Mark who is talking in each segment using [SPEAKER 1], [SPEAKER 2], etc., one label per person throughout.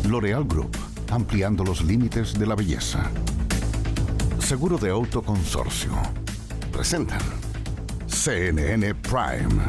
[SPEAKER 1] L'Oréal Group, ampliando los límites de la belleza. Seguro de Auto Consorcio. Presentan CNN Prime.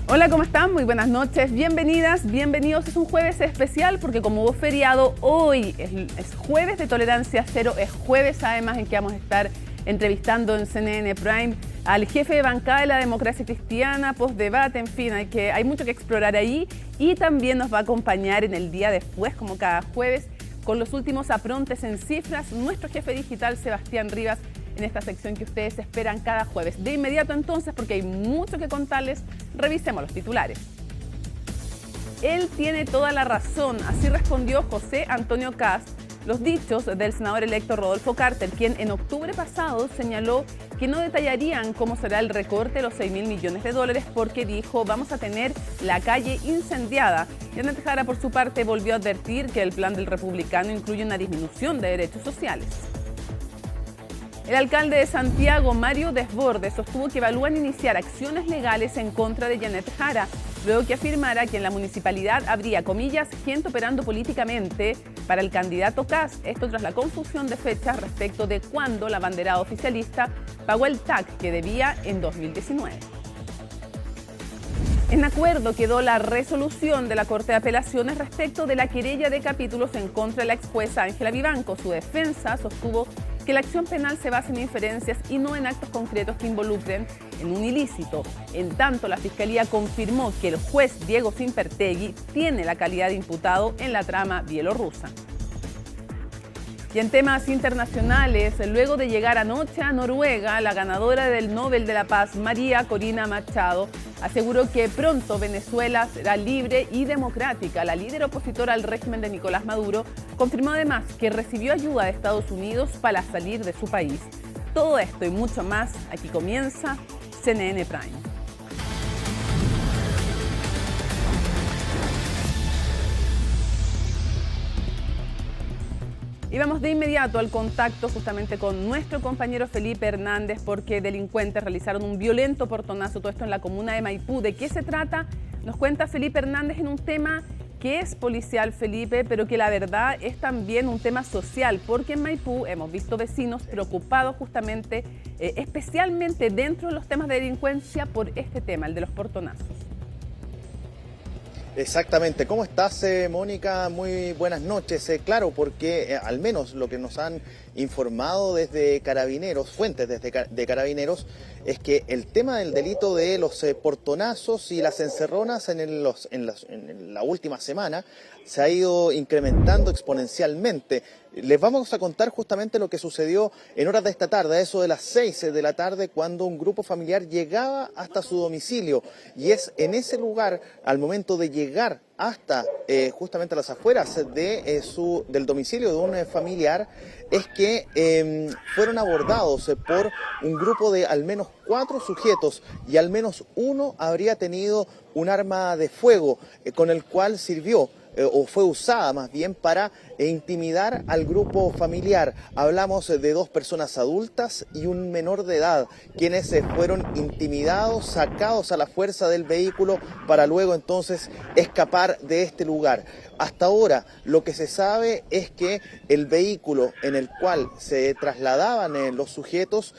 [SPEAKER 2] Hola, ¿cómo están? Muy buenas noches, bienvenidas, bienvenidos. Es un jueves especial porque como hubo feriado, hoy es jueves de tolerancia cero, es jueves además en que vamos a estar entrevistando en CNN Prime al jefe de bancada de la Democracia Cristiana, postdebate, en fin, hay mucho que explorar ahí, y también nos va a acompañar en el día después, como cada jueves, con los últimos aprontes en cifras, nuestro jefe digital Sebastián Rivas, en esta sección que ustedes esperan cada jueves. De inmediato entonces, porque hay mucho que contarles, revisemos los titulares. Él tiene toda la razón, así respondió José Antonio Kast los dichos del senador electo Rodolfo Carter, quien en octubre pasado señaló que no detallarían cómo será el recorte de los 6.000 millones de dólares porque dijo, vamos a tener la calle incendiada. Janet Jara, por su parte, volvió a advertir que el plan del republicano incluye una disminución de derechos sociales. El alcalde de Santiago, Mario Desbordes, sostuvo que evalúan iniciar acciones legales en contra de Janet Jara, luego que afirmara que en la municipalidad habría, comillas, gente operando políticamente para el candidato Kast, esto tras la confusión de fechas respecto de cuándo la banderada oficialista pagó el TAC que debía en 2019. En acuerdo quedó la resolución de la Corte de Apelaciones respecto de la querella de capítulos en contra de la exjueza Ángela Vivanco. Su defensa sostuvo que la acción penal se basa en inferencias y no en actos concretos que involucren en un ilícito. En tanto, la Fiscalía confirmó que el juez Diego Simpertegui tiene la calidad de imputado en la trama bielorrusa. Y en temas internacionales, luego de llegar anoche a Noruega, la ganadora del Nobel de la Paz, María Corina Machado, aseguró que pronto Venezuela será libre y democrática. La líder opositora al régimen de Nicolás Maduro confirmó además que recibió ayuda de Estados Unidos para salir de su país. Todo esto y mucho más, aquí comienza CNN Prime. Y vamos de inmediato al contacto justamente con nuestro compañero Felipe Hernández, porque delincuentes realizaron un violento portonazo, todo esto en la comuna de Maipú. ¿De qué se trata? Nos cuenta Felipe Hernández en un tema que es policial, Felipe, pero que la verdad es también un tema social, porque en Maipú hemos visto vecinos preocupados justamente, especialmente dentro de los temas de delincuencia, por este tema, el de los portonazos.
[SPEAKER 3] Exactamente. ¿Cómo estás, Mónica? Muy buenas noches. Claro, porque al menos lo que nos han informado desde Carabineros, fuentes de Carabineros, es que el tema del delito de los portonazos y las encerronas en la última semana se ha ido incrementando exponencialmente. Les vamos a contar justamente lo que sucedió en horas de esta tarde, a eso de las 6 de la tarde, cuando un grupo familiar llegaba hasta su domicilio. Y es en ese lugar, al momento de llegar hasta justamente a las afueras del domicilio de un familiar, es que fueron abordados por un grupo de al menos 4 sujetos, y al menos uno habría tenido un arma de fuego con el cual sirvió o fue usada más bien para intimidar al grupo familiar. Hablamos de 2 personas adultas y un menor de edad, quienes fueron intimidados, sacados a la fuerza del vehículo para luego entonces escapar de este lugar. Hasta ahora lo que se sabe es que el vehículo en el cual se trasladaban los sujetos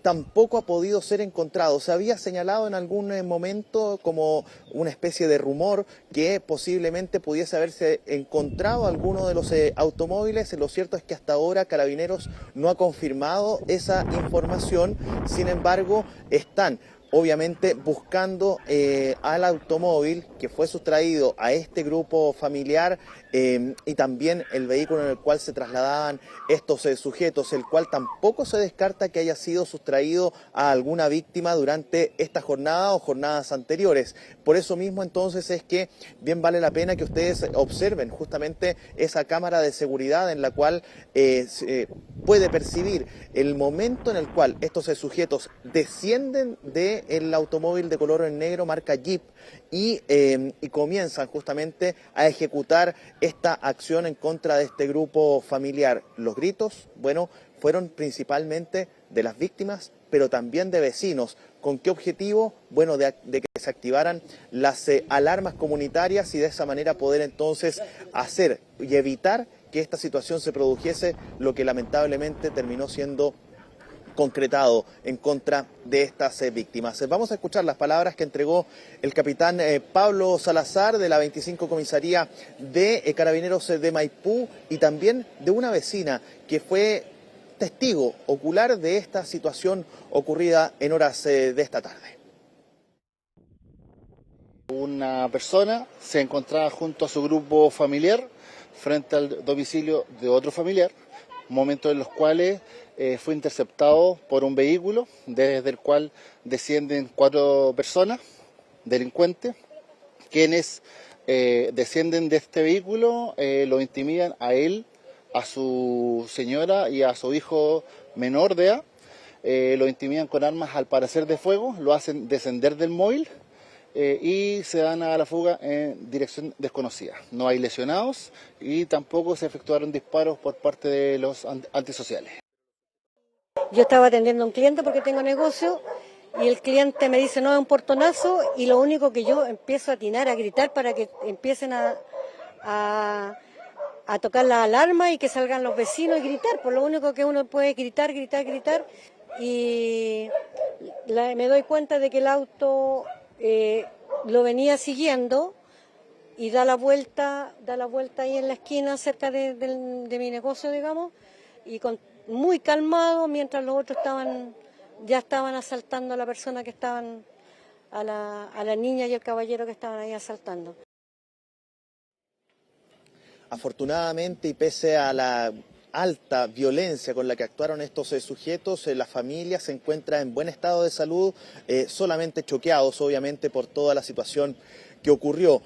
[SPEAKER 3] tampoco ha podido ser encontrado. Se había señalado en algún momento como una especie de rumor que posiblemente pudiese haberse encontrado alguno de los automóviles. Lo cierto es que hasta ahora Carabineros no ha confirmado esa información. Sin embargo, están obviamente buscando al automóvil que fue sustraído a este grupo familiar y también el vehículo en el cual se trasladaban estos sujetos, el cual tampoco se descarta que haya sido sustraído a alguna víctima durante esta jornada o jornadas anteriores. Por eso mismo entonces es que bien vale la pena que ustedes observen justamente esa cámara de seguridad en la cual se puede percibir el momento en el cual estos sujetos descienden de el automóvil de color negro marca Jeep y comienzan justamente a ejecutar esta acción en contra de este grupo familiar. Los gritos, bueno, fueron principalmente de las víctimas, pero también de vecinos. ¿Con qué objetivo? Bueno, de que se activaran las alarmas comunitarias y de esa manera poder entonces hacer y evitar que esta situación se produjese, lo que lamentablemente terminó siendo concretado en contra de estas víctimas. Vamos a escuchar las palabras que entregó el capitán Pablo Salazar de la 25 Comisaría de Carabineros de Maipú y también de una vecina que fue testigo ocular de esta situación ocurrida en horas de esta tarde.
[SPEAKER 4] Una persona se encontraba junto a su grupo familiar frente al domicilio de otro familiar, momentos en los cuales fue interceptado por un vehículo desde el cual descienden 4 personas, delincuentes, quienes descienden de este vehículo, lo intimidan a él, a su señora y a su hijo menor de edad, lo intimidan con armas al parecer de fuego, lo hacen descender del móvil y se dan a la fuga en dirección desconocida. No hay lesionados y tampoco se efectuaron disparos por parte de los antisociales.
[SPEAKER 5] Yo estaba atendiendo a un cliente porque tengo negocio y el cliente me dice no, es un portonazo, y lo único que yo empiezo a atinar, a gritar para que empiecen a tocar la alarma y que salgan los vecinos y gritar. Por lo único que uno puede gritar, y me doy cuenta de que el auto lo venía siguiendo y da la vuelta ahí en la esquina cerca de mi negocio, digamos, y muy calmado, mientras los otros ya estaban asaltando a la persona que estaban, a la niña y el caballero que estaban ahí asaltando.
[SPEAKER 3] Afortunadamente, y pese a la alta violencia con la que actuaron estos sujetos, la familia se encuentra en buen estado de salud, solamente choqueados obviamente por toda la situación que ocurrió,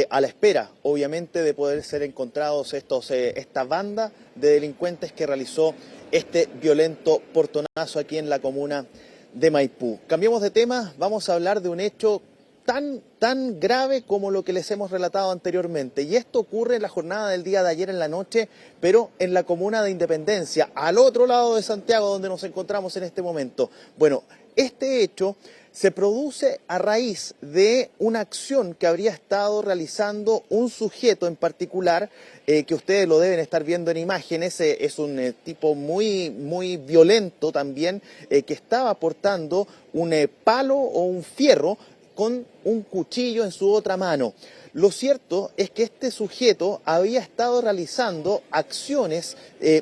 [SPEAKER 3] a la espera obviamente de poder ser encontrados esta banda de delincuentes que realizó este violento portonazo aquí en la comuna de Maipú. Cambiemos de tema, vamos a hablar de un hecho tan grave como lo que les hemos relatado anteriormente. Y esto ocurre en la jornada del día de ayer en la noche, pero en la comuna de Independencia, al otro lado de Santiago, donde nos encontramos en este momento. Bueno, este hecho se produce a raíz de una acción que habría estado realizando un sujeto en particular, que ustedes lo deben estar viendo en imágenes. Es un tipo muy violento también, que estaba portando un palo o un fierro con un cuchillo en su otra mano. Lo cierto es que este sujeto había estado realizando acciones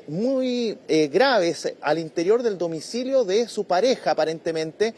[SPEAKER 3] muy graves al interior del domicilio de su pareja, aparentemente,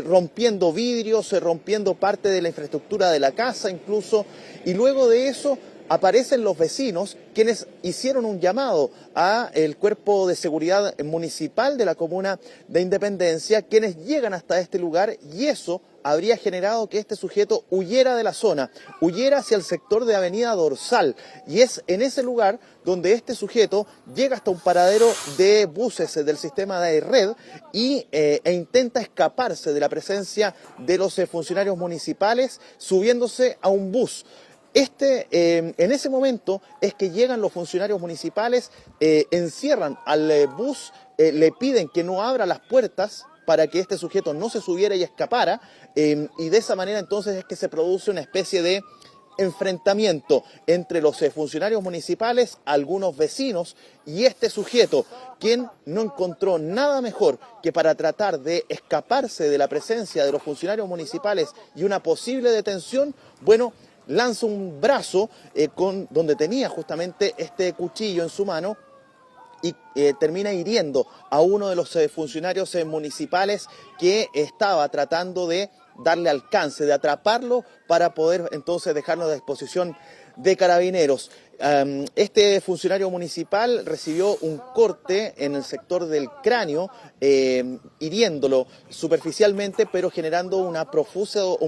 [SPEAKER 3] rompiendo vidrios, rompiendo parte de la infraestructura de la casa incluso, y luego de eso aparecen los vecinos, quienes hicieron un llamado al cuerpo de seguridad municipal de la comuna de Independencia, quienes llegan hasta este lugar, y eso habría generado que este sujeto huyera de la zona, huyera hacia el sector de Avenida Dorsal, y es en ese lugar donde este sujeto llega hasta un paradero de buses del sistema de red e intenta escaparse de la presencia de los funcionarios municipales subiéndose a un bus. En ese momento es que llegan los funcionarios municipales, encierran al bus, le piden que no abra las puertas para que este sujeto no se subiera y escapara, y de esa manera entonces es que se produce una especie de enfrentamiento entre los funcionarios municipales, algunos vecinos y este sujeto, quien no encontró nada mejor que para tratar de escaparse de la presencia de los funcionarios municipales y una posible detención, bueno, lanza un brazo donde tenía justamente este cuchillo en su mano y termina hiriendo a uno de los funcionarios municipales que estaba tratando de darle alcance, de atraparlo para poder entonces dejarlo a disposición de Carabineros. Este funcionario municipal recibió un corte en el sector del cráneo, hiriéndolo superficialmente, pero generando un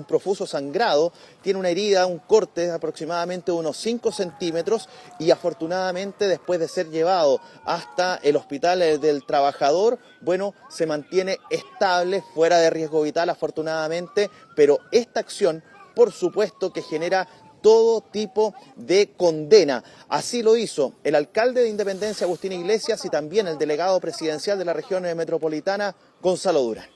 [SPEAKER 3] profuso sangrado. Tiene una herida, un corte de aproximadamente unos 5 centímetros y afortunadamente después de ser llevado hasta el hospital del trabajador, bueno, se mantiene estable, fuera de riesgo vital afortunadamente, pero esta acción, por supuesto, que genera todo tipo de condena. Así lo hizo el alcalde de Independencia, Agustín Iglesias, y también el delegado presidencial de la región metropolitana, Gonzalo Durán.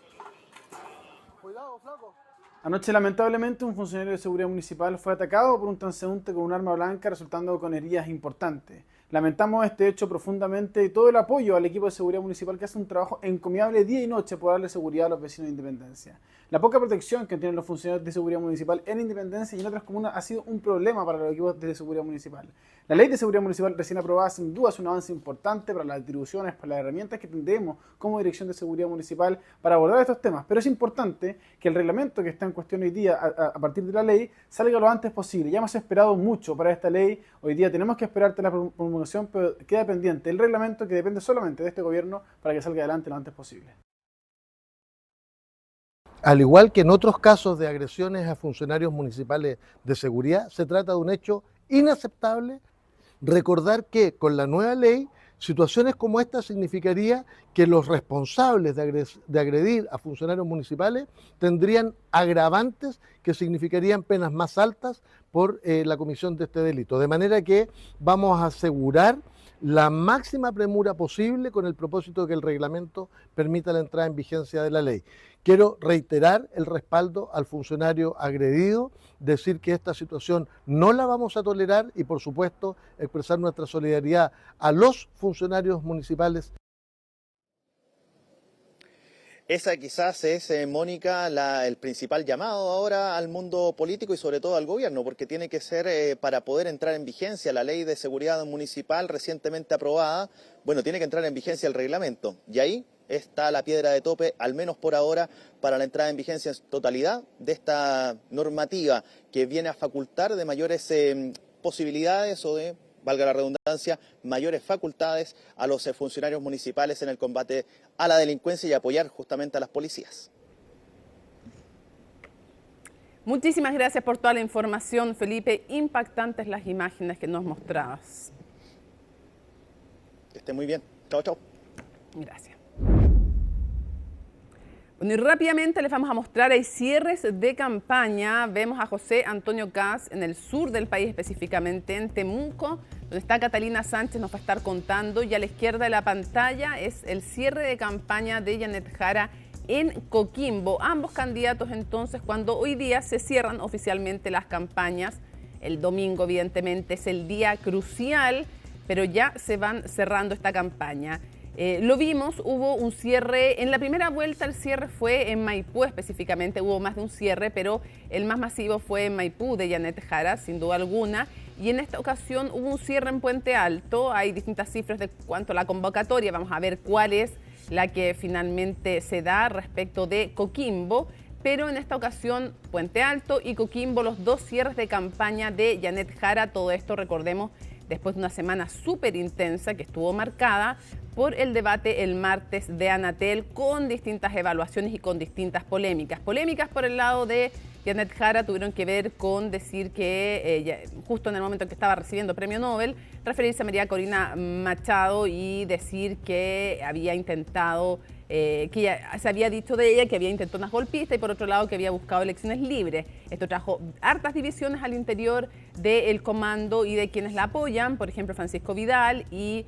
[SPEAKER 6] Anoche, lamentablemente, un funcionario de seguridad municipal fue atacado por un transeúnte con un arma blanca, resultando con heridas importantes. Lamentamos este hecho profundamente y todo el apoyo al equipo de seguridad municipal que hace un trabajo encomiable día y noche por darle seguridad a los vecinos de Independencia. La poca protección que tienen los funcionarios de seguridad municipal en Independencia y en otras comunas ha sido un problema para los equipos de seguridad municipal. La ley de seguridad municipal recién aprobada sin duda es un avance importante para las atribuciones, para las herramientas que tendremos como Dirección de Seguridad Municipal para abordar estos temas. Pero es importante que el reglamento que está en cuestión hoy día a partir de la ley salga lo antes posible. Ya hemos esperado mucho para esta ley. Hoy día tenemos que esperar la promulgación, pero queda pendiente el reglamento que depende solamente de este gobierno para que salga adelante lo antes posible.
[SPEAKER 7] Al igual que en otros casos de agresiones a funcionarios municipales de seguridad, se trata de un hecho inaceptable. Recordar que con la nueva ley, situaciones como esta significaría que los responsables de agredir a funcionarios municipales tendrían agravantes que significarían penas más altas por la comisión de este delito. De manera que vamos a asegurar la máxima premura posible con el propósito de que el reglamento permita la entrada en vigencia de la ley. Quiero reiterar el respaldo al funcionario agredido, decir que esta situación no la vamos a tolerar y, por supuesto, expresar nuestra solidaridad a los funcionarios municipales.
[SPEAKER 3] Esa quizás es, Mónica, el principal llamado ahora al mundo político y sobre todo al gobierno, porque tiene que ser, para poder entrar en vigencia la ley de seguridad municipal recientemente aprobada, bueno, tiene que entrar en vigencia el reglamento. Y ahí está la piedra de tope, al menos por ahora, para la entrada en vigencia en totalidad de esta normativa que viene a facultar de mayores posibilidades o de, valga la redundancia, mayores facultades a los funcionarios municipales en el combate a la delincuencia y apoyar justamente a las policías.
[SPEAKER 2] Muchísimas gracias por toda la información, Felipe. Impactantes las imágenes que nos mostrabas.
[SPEAKER 3] Que esté muy bien. Chao, chao.
[SPEAKER 2] Gracias. Bueno, y rápidamente les vamos a mostrar, hay cierres de campaña. Vemos a José Antonio Kast en el sur del país, específicamente en Temuco, donde está Catalina Sánchez, nos va a estar contando. Y a la izquierda de la pantalla es el cierre de campaña de Janet Jara en Coquimbo. Ambos candidatos entonces, cuando hoy día se cierran oficialmente las campañas. El domingo, evidentemente, es el día crucial, pero ya se van cerrando esta campaña. Lo vimos, hubo un cierre, en la primera vuelta el cierre fue en Maipú específicamente, hubo más de un cierre, pero el más masivo fue en Maipú de Janet Jara, sin duda alguna, y en esta ocasión hubo un cierre en Puente Alto. Hay distintas cifras de cuanto a la convocatoria, vamos a ver cuál es la que finalmente se da respecto de Coquimbo, pero en esta ocasión Puente Alto y Coquimbo, los dos cierres de campaña de Janet Jara. Todo esto, recordemos, después de una semana súper intensa que estuvo marcada por el debate el martes de Anatel, con distintas evaluaciones y con distintas polémicas. Polémicas por el lado de Janet Jara tuvieron que ver con decir que justo en el momento en que estaba recibiendo premio Nobel, referirse a María Corina Machado y decir que había intentado, que ya se había dicho de ella que había intentonas golpistas, y por otro lado que había buscado elecciones libres. Esto trajo hartas divisiones al interior del comando y de quienes la apoyan. Por ejemplo, Francisco Vidal y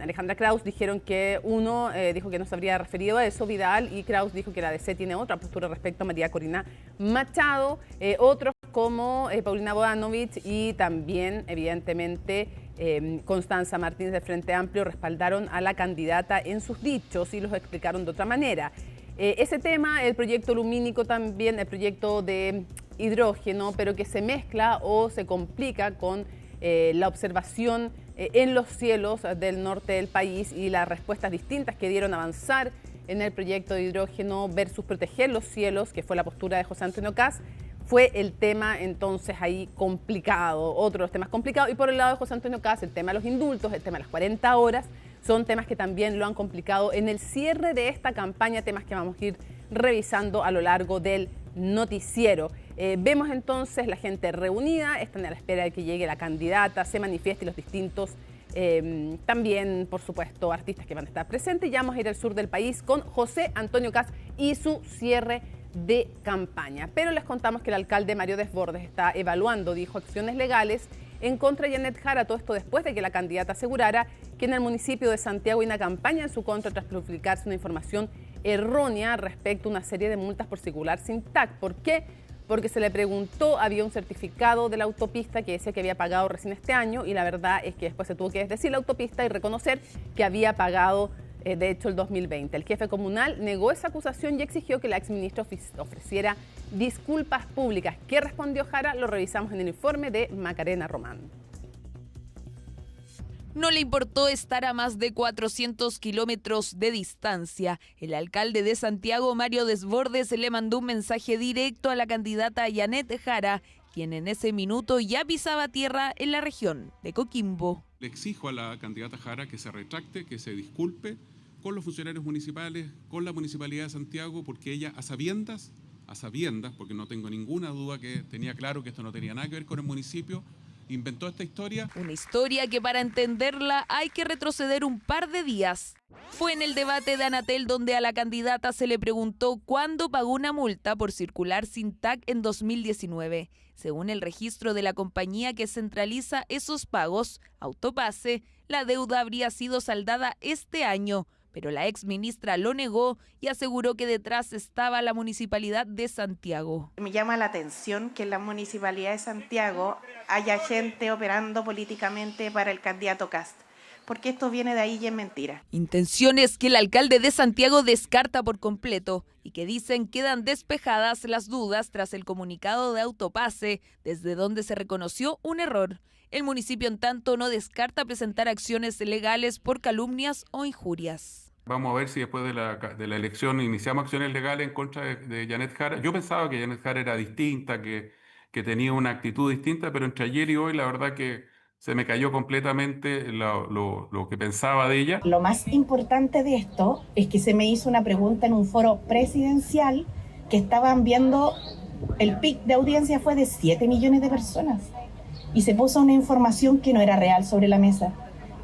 [SPEAKER 2] Alejandra Kraus dijeron que uno dijo que no se habría referido a eso, Vidal, y Kraus dijo que la DC tiene otra postura respecto a María Corina Machado. Otros como Paulina Bodanovich y también, evidentemente, Constanza Martínez del Frente Amplio respaldaron a la candidata en sus dichos y los explicaron de otra manera. Ese tema, el proyecto lumínico también, el proyecto de hidrógeno, pero que se mezcla o se complica con la observación en los cielos del norte del país y las respuestas distintas que dieron avanzar en el proyecto de hidrógeno versus proteger los cielos, que fue la postura de José Antonio Kast, fue el tema entonces ahí complicado, otro de los temas complicados. Y por el lado de José Antonio Kast, el tema de los indultos, el tema de las 40 horas, son temas que también lo han complicado en el cierre de esta campaña, temas que vamos a ir revisando a lo largo del noticiero. Vemos entonces la gente reunida, están a la espera de que llegue la candidata, se manifieste y los distintos, también por supuesto artistas que van a estar presentes. Ya vamos a ir al sur del país con José Antonio Kast y su cierre de campaña. Pero les contamos que el alcalde Mario Desbordes está evaluando, dijo, acciones legales en contra de Janet Jara, todo esto después de que la candidata asegurara que en el municipio de Santiago hay una campaña en su contra tras publicarse una información errónea respecto a una serie de multas por circular sin TAC. ¿Por qué? Porque se le preguntó, había un certificado de la autopista que decía que había pagado recién este año y la verdad es que después se tuvo que desdecir la autopista y reconocer que había pagado de hecho el 2020. El jefe comunal negó esa acusación y exigió que la exministra ofreciera disculpas públicas. ¿Qué respondió Jara? Lo revisamos en el informe de Macarena Román.
[SPEAKER 8] No le importó estar a más de 400 kilómetros de distancia. El alcalde de Santiago, Mario Desbordes, le mandó un mensaje directo a la candidata Janet Jara, quien en ese minuto ya pisaba tierra en la región de Coquimbo.
[SPEAKER 9] Le exijo a la candidata Jara que se retracte, que se disculpe con los funcionarios municipales, con la Municipalidad de Santiago, porque ella a sabiendas, porque no tengo ninguna duda que tenía claro que esto no tenía nada que ver con el municipio, inventó esta historia.
[SPEAKER 8] Una historia que para entenderla hay que retroceder un par de días. Fue en el debate de Anatel donde a la candidata se le preguntó cuándo pagó una multa por circular sin TAC en 2019. Según el registro de la compañía que centraliza esos pagos, Autopase, la deuda habría sido saldada este año, pero la exministra lo negó y aseguró que detrás estaba la Municipalidad de Santiago.
[SPEAKER 10] Me llama la atención que en la Municipalidad de Santiago haya gente operando políticamente para el candidato Kast, porque esto viene de ahí y es mentira.
[SPEAKER 8] Intenciones que el alcalde de Santiago descarta por completo y que dicen quedan despejadas las dudas tras el comunicado de Autopase, desde donde se reconoció un error. El municipio, en tanto, no descarta presentar acciones legales por calumnias o injurias.
[SPEAKER 9] Vamos a ver si después de la elección iniciamos acciones legales en contra de Janet Jara. Yo pensaba que Janet Jara era distinta, que tenía una actitud distinta, pero entre ayer y hoy la verdad que se me cayó completamente lo que pensaba de ella.
[SPEAKER 11] Lo más importante de esto es que se me hizo una pregunta en un foro presidencial que estaban viendo, el pic de audiencia fue de 7 millones de personas y se puso una información que no era real sobre la mesa.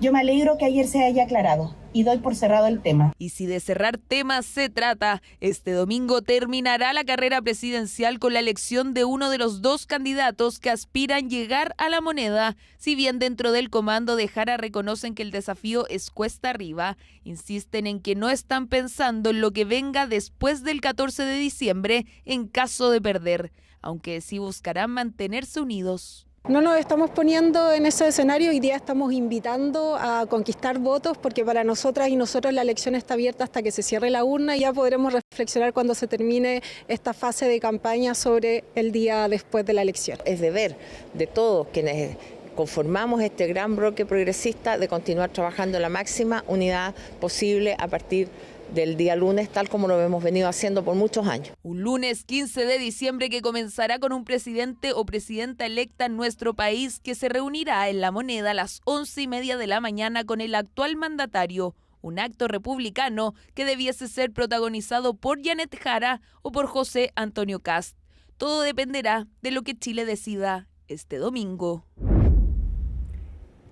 [SPEAKER 11] Yo me alegro que ayer se haya aclarado y doy por cerrado el tema.
[SPEAKER 8] Y si de cerrar temas se trata, este domingo terminará la carrera presidencial con la elección de uno de los dos candidatos que aspiran llegar a la moneda. Si bien dentro del comando de Jara reconocen que el desafío es cuesta arriba, insisten en que no están pensando en lo que venga después del 14 de diciembre en caso de perder, aunque sí buscarán mantenerse unidos.
[SPEAKER 12] No nos estamos poniendo en ese escenario, hoy día estamos invitando a conquistar votos porque para nosotras y nosotros la elección está abierta hasta que se cierre la urna y ya podremos reflexionar cuando se termine esta fase de campaña sobre el día después de la elección.
[SPEAKER 13] Es deber de todos quienes conformamos este gran bloque progresista de continuar trabajando en la máxima unidad posible a partir del día lunes, tal como lo hemos venido haciendo por muchos años.
[SPEAKER 8] Un lunes 15 de diciembre que comenzará con un presidente o presidenta electa en nuestro país que se reunirá en La Moneda a las 11:30 de la mañana con el actual mandatario, un acto republicano que debiese ser protagonizado por Janet Jara o por José Antonio Kast. Todo dependerá de lo que Chile decida este domingo.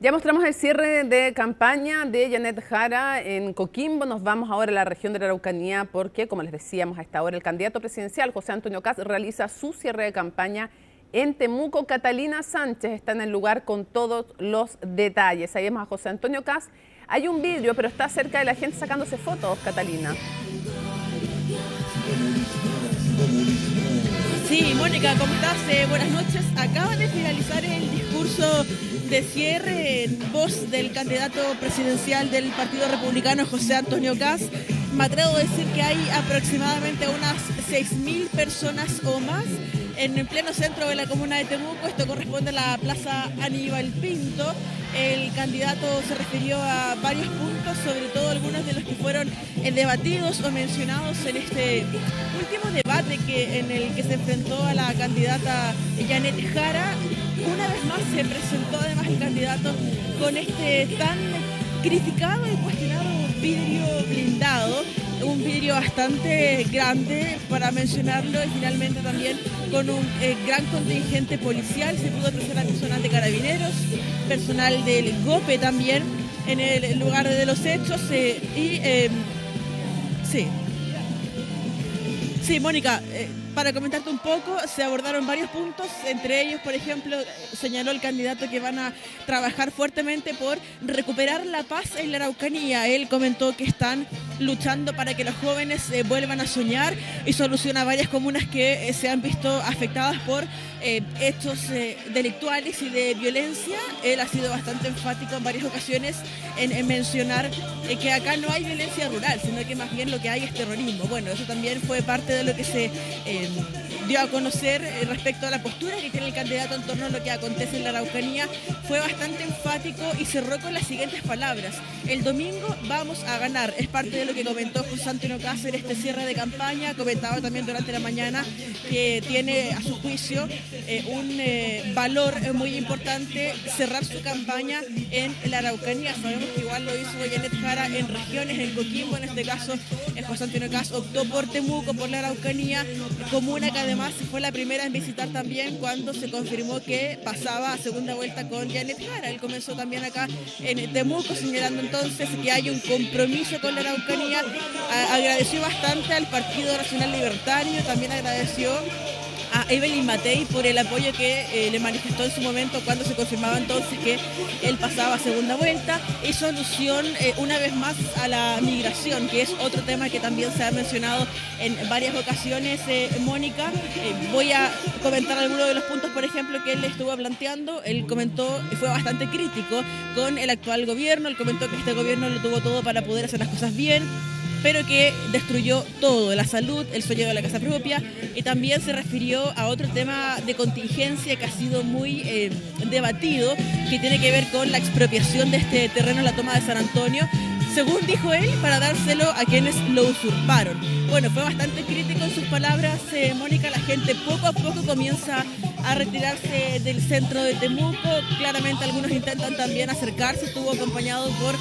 [SPEAKER 2] Ya mostramos el cierre de campaña de Janet Jara en Coquimbo. Nos vamos ahora a la región de la Araucanía porque, como les decíamos a esta hora, el candidato presidencial José Antonio Kast realiza su cierre de campaña en Temuco. Catalina Sánchez está en el lugar con todos los detalles. Ahí vemos a José Antonio Kast. Hay un vidrio, pero está cerca de la gente sacándose fotos, Catalina.
[SPEAKER 14] Sí, Mónica, ¿cómo estás? Buenas noches. Acaba de finalizar el discurso de cierre en voz del candidato presidencial del Partido Republicano, José Antonio Kast. Me atrevo a decir que hay aproximadamente unas 6.000 personas o más en pleno centro de la comuna de Temuco. Esto corresponde a la Plaza Aníbal Pinto. El candidato se refirió a varios puntos, sobre todo algunos de los que fueron debatidos o mencionados en este último debate en el que se enfrentó a la candidata Janet Jara. Una vez más se presentó además el candidato con este tan criticado y cuestionado vidrio blindado, un vidrio bastante grande para mencionarlo, y finalmente también con un gran contingente policial. Se pudo apreciar a personal de Carabineros, personal del GOPE también en el lugar de los hechos. Sí, Mónica, para comentarte un poco, se abordaron varios puntos, entre ellos, por ejemplo, señaló el candidato que van a trabajar fuertemente por recuperar la paz en la Araucanía. Él comentó que están luchando para que los jóvenes vuelvan a soñar, y soluciona varias comunas que se han visto afectadas por hechos delictuales y de violencia. Él ha sido bastante enfático en varias ocasiones en mencionar que acá no hay violencia rural, sino que más bien lo que hay es terrorismo. Bueno, eso también fue parte de lo que se dio a conocer respecto a la postura que tiene el candidato en torno a lo que acontece en la Araucanía. Fue bastante enfático y cerró con las siguientes palabras: el domingo vamos a ganar. Es parte de lo que comentó José Antonio Kast en este cierre de campaña. Comentaba también durante la mañana que tiene a su juicio un valor muy importante cerrar su campaña en la Araucanía. Sabemos que igual lo hizo Janet Jara en regiones, en Coquimbo, en este caso José Antonio Kast optó por Temuco, por la Araucanía, comuna que además fue la primera en visitar también cuando se confirmó que pasaba a segunda vuelta con Janet Jara. Él comenzó también acá en Temuco, señalando entonces que hay un compromiso con la Araucanía. Agradeció bastante al Partido Nacional Libertario, también agradeció a Evelyn Matei por el apoyo que le manifestó en su momento cuando se confirmaba entonces que él pasaba a segunda vuelta. Hizo alusión una vez más a la migración, que es otro tema que también se ha mencionado en varias ocasiones, Mónica. Voy a comentar algunos de los puntos, por ejemplo, que él estuvo planteando. Él comentó y fue bastante crítico con el actual gobierno. Él comentó que este gobierno lo tuvo todo para poder hacer las cosas bien, pero que destruyó todo: la salud, el sueño de la casa propia. Y también se refirió a otro tema de contingencia que ha sido muy debatido, que tiene que ver con la expropiación de este terreno en la toma de San Antonio, según dijo él, para dárselo a quienes lo usurparon. Bueno, fue bastante crítico en sus palabras, Mónica. La gente poco a poco comienza a retirarse del centro de Temuco. Claramente algunos intentan también acercarse. Estuvo acompañado por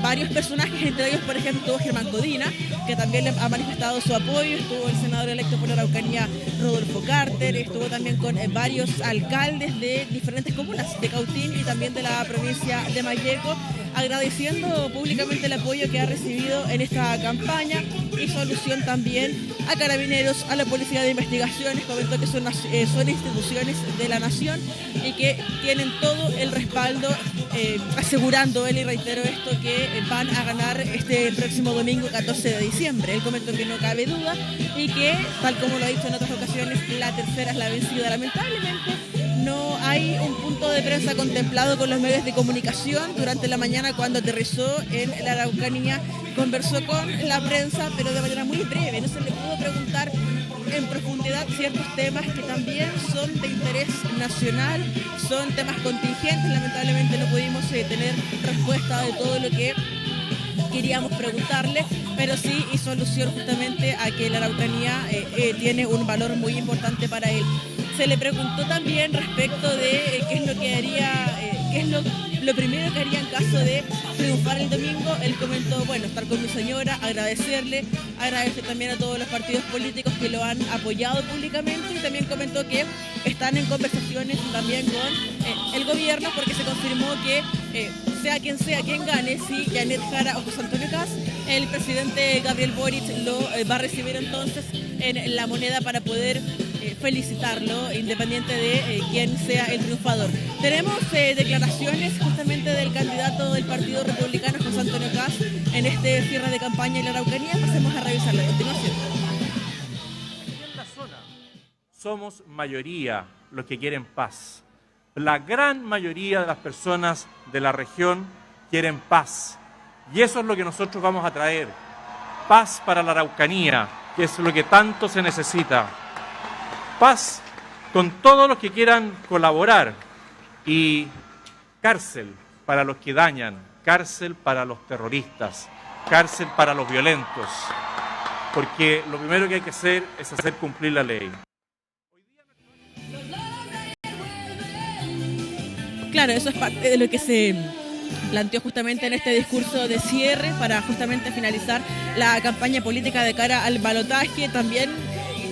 [SPEAKER 14] varios personajes, entre ellos, por ejemplo, estuvo Germán Codina, que también le ha manifestado su apoyo. Estuvo el senador electo por la Araucanía, Rodolfo Carter. Estuvo también con varios alcaldes de diferentes comunas de Cautín y también de la provincia de Malleco, agradeciendo públicamente el apoyo que ha recibido en esta campaña. Hizo alusión también a Carabineros, a la Policía de Investigaciones. Comentó que son instituciones de la nación y que tienen todo el respaldo, asegurando él, y reitero esto, que van a ganar este próximo domingo 14 de diciembre. Él comentó que no cabe duda y que, tal como lo ha dicho en otras ocasiones, la tercera es la vencida. Lamentablemente no hay un punto de prensa contemplado con los medios de comunicación. Durante la mañana, cuando aterrizó en la Araucanía, conversó con la prensa, pero de manera muy breve. No se le pudo preguntar en profundidad ciertos temas que también son de interés nacional, son temas contingentes. Lamentablemente no pudimos tener respuesta de todo lo que queríamos preguntarle, pero sí hizo alusión justamente a que la Araucanía tiene un valor muy importante para él. Se le preguntó también respecto de qué es lo que haría, qué es lo primero que haría en caso de triunfar el domingo. Él comentó, bueno, estar con mi señora, agradecerle, agradecer también a todos los partidos políticos que lo han apoyado públicamente, y también comentó que están en conversaciones también con el gobierno, porque se confirmó que sea quien gane, si Janet Jara o José Antonio Kast, el presidente Gabriel Boric lo va a recibir entonces en La Moneda para poder felicitarlo, independiente de quién sea el triunfador. Tenemos declaraciones justamente del candidato del Partido Republicano, José Antonio Kast, en este cierre de campaña en la Araucanía. Pasemos a revisarla a continuación.
[SPEAKER 15] En la zona somos mayoría los que quieren paz. La gran mayoría de las personas de la región quieren paz. Y eso es lo que nosotros vamos a traer. Paz para la Araucanía, que es lo que tanto se necesita. paz con todos los que quieran colaborar y cárcel para los que dañan, cárcel para los terroristas, cárcel para los violentos, porque lo primero que hay que hacer es hacer cumplir la ley.
[SPEAKER 14] Claro, eso es parte de lo que se planteó justamente en este discurso de cierre para justamente finalizar la campaña política de cara al balotaje. También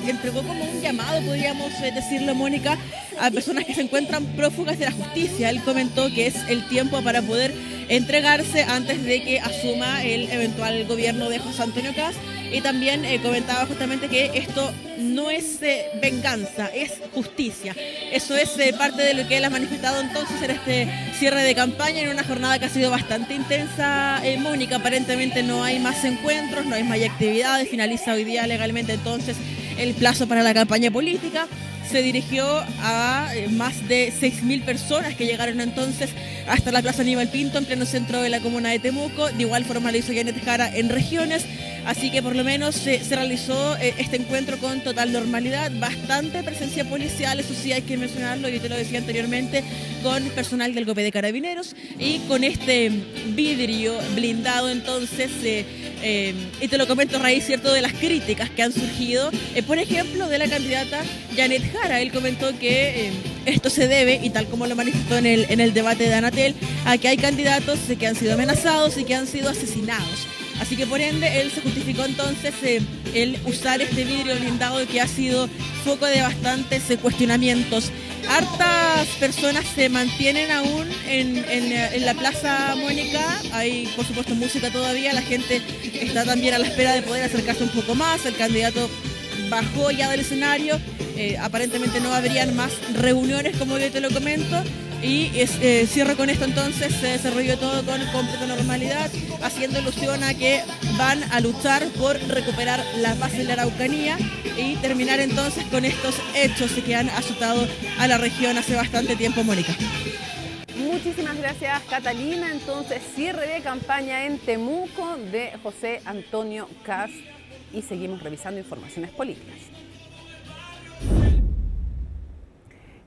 [SPEAKER 14] entregó como un llamado, podríamos decirlo, Mónica, a personas que se encuentran prófugas de la justicia. Él comentó que es el tiempo para poder entregarse antes de que asuma el eventual gobierno de José Antonio Kast. Y también comentaba justamente que esto no es venganza, es justicia. Eso es parte de lo que él ha manifestado entonces en este cierre de campaña, en una jornada que ha sido bastante intensa, Mónica. Aparentemente no hay más encuentros, no hay más actividades, finaliza hoy día legalmente entonces el plazo para la campaña política. Se dirigió a más de 6.000 personas que llegaron entonces hasta la Plaza Aníbal Pinto, en pleno centro de la comuna de Temuco. De igual forma lo hizo Janet Jara en regiones, así que por lo menos se realizó este encuentro con total normalidad. Bastante presencia policial, eso sí hay que mencionarlo, yo te lo decía anteriormente, con personal del GOPE de Carabineros y con este vidrio blindado entonces, y te lo comento a raíz, ¿cierto?, de las críticas que han surgido, por ejemplo, de la candidata Janet Jara. Él comentó que esto se debe, y tal como lo manifestó en el debate de Anatel, a que hay candidatos que han sido amenazados y que han sido asesinados. Así que por ende él se justificó entonces el usar este vidrio blindado que ha sido foco de bastantes cuestionamientos. Hartas personas se mantienen aún en la Plaza Mónica, hay por supuesto música todavía, la gente está también a la espera de poder acercarse un poco más. El candidato bajó ya del escenario, aparentemente no habrían más reuniones como yo te lo comento. Y cierro con esto entonces, se desarrolló todo con completa normalidad, haciendo alusión a que van a luchar por recuperar la paz en la Araucanía y terminar entonces con estos hechos que han azotado a la región hace bastante tiempo, Mónica.
[SPEAKER 2] Muchísimas gracias, Catalina. Entonces, cierre de campaña en Temuco de José Antonio Kast y seguimos revisando informaciones políticas.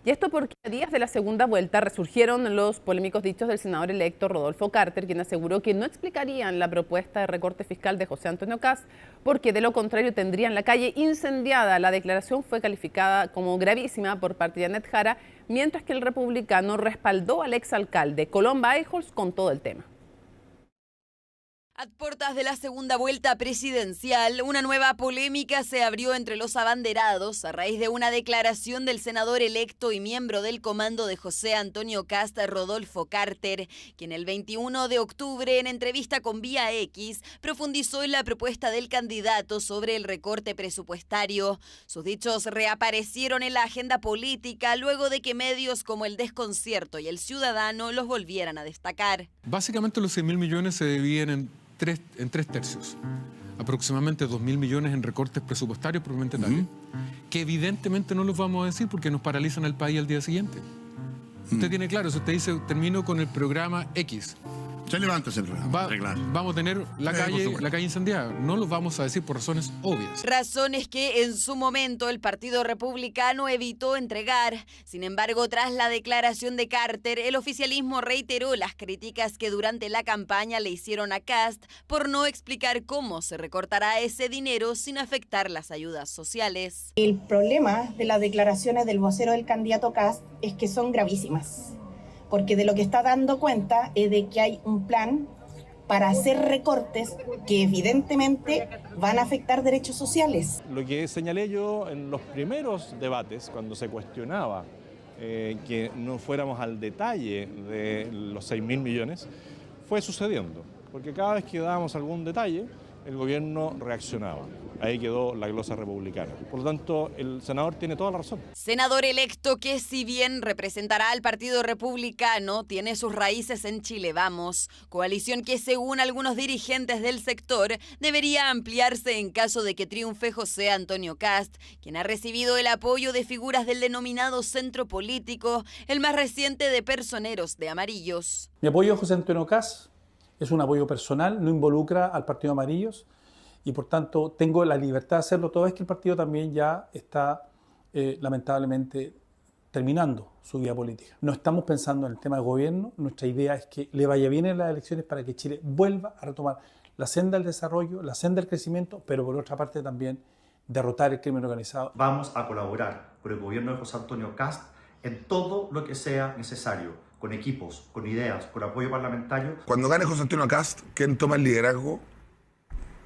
[SPEAKER 2] Y esto porque a días de la segunda vuelta resurgieron los polémicos dichos del senador electo Rodolfo Carter, quien aseguró que no explicarían la propuesta de recorte fiscal de José Antonio Kast, porque de lo contrario tendrían la calle incendiada. La declaración fue calificada como gravísima por parte de Janet Jara, mientras que el republicano respaldó al exalcalde Colomba Eijols con todo el tema.
[SPEAKER 16] A puertas de la segunda vuelta presidencial, una nueva polémica se abrió entre los abanderados a raíz de una declaración del senador electo y miembro del comando de José Antonio Kast, Rodolfo Carter, quien el 21 de octubre, en entrevista con Vía X, profundizó en la propuesta del candidato sobre el recorte presupuestario. Sus dichos reaparecieron en la agenda política luego de que medios como El Desconcierto y El Ciudadano los volvieran a destacar.
[SPEAKER 17] Básicamente los 6.000 millones se dividen en tres tercios. Aproximadamente 2.000 millones en recortes presupuestarios propiamente tal, que evidentemente no los vamos a decir porque nos paralizan el país al día siguiente. Usted tiene claro, si usted dice, termino con el programa X,
[SPEAKER 18] se levanta ese programa.
[SPEAKER 17] Vamos a tener la calle incendiada. No lo vamos a decir por razones obvias.
[SPEAKER 16] Razones que en su momento el Partido Republicano evitó entregar. Sin embargo, tras la declaración de Carter, el oficialismo reiteró las críticas que durante la campaña le hicieron a Kast por no explicar cómo se recortará ese dinero sin afectar las ayudas sociales.
[SPEAKER 11] El problema de las declaraciones del vocero del candidato Kast es que son gravísimas, porque de lo que está dando cuenta es de que hay un plan para hacer recortes que evidentemente van a afectar derechos sociales.
[SPEAKER 19] Lo que señalé yo en los primeros debates, cuando se cuestionaba que no fuéramos al detalle de los 6.000 millones, fue sucediendo, porque cada vez que dábamos algún detalle, el gobierno reaccionaba. Ahí quedó la glosa republicana. Por lo tanto, el senador tiene toda la razón.
[SPEAKER 16] Senador electo que, si bien representará al Partido Republicano, tiene sus raíces en Chile Vamos, coalición que, según algunos dirigentes del sector, debería ampliarse en caso de que triunfe José Antonio Kast, quien ha recibido el apoyo de figuras del denominado centro político, el más reciente de Personeros de Amarillos.
[SPEAKER 20] Mi apoyo a José Antonio Kast es un apoyo personal, no involucra al Partido Amarillos y por tanto tengo la libertad de hacerlo toda vez que el partido también ya está lamentablemente terminando su vida política. No estamos pensando en el tema de gobierno, nuestra idea es que le vaya bien en las elecciones para que Chile vuelva a retomar la senda del desarrollo, la senda del crecimiento, pero por otra parte también derrotar el crimen organizado.
[SPEAKER 21] Vamos a colaborar con el gobierno de José Antonio Kast en todo lo que sea necesario, con equipos, con ideas, con apoyo parlamentario.
[SPEAKER 22] Cuando gane José Antonio Kast, ¿quién toma el liderazgo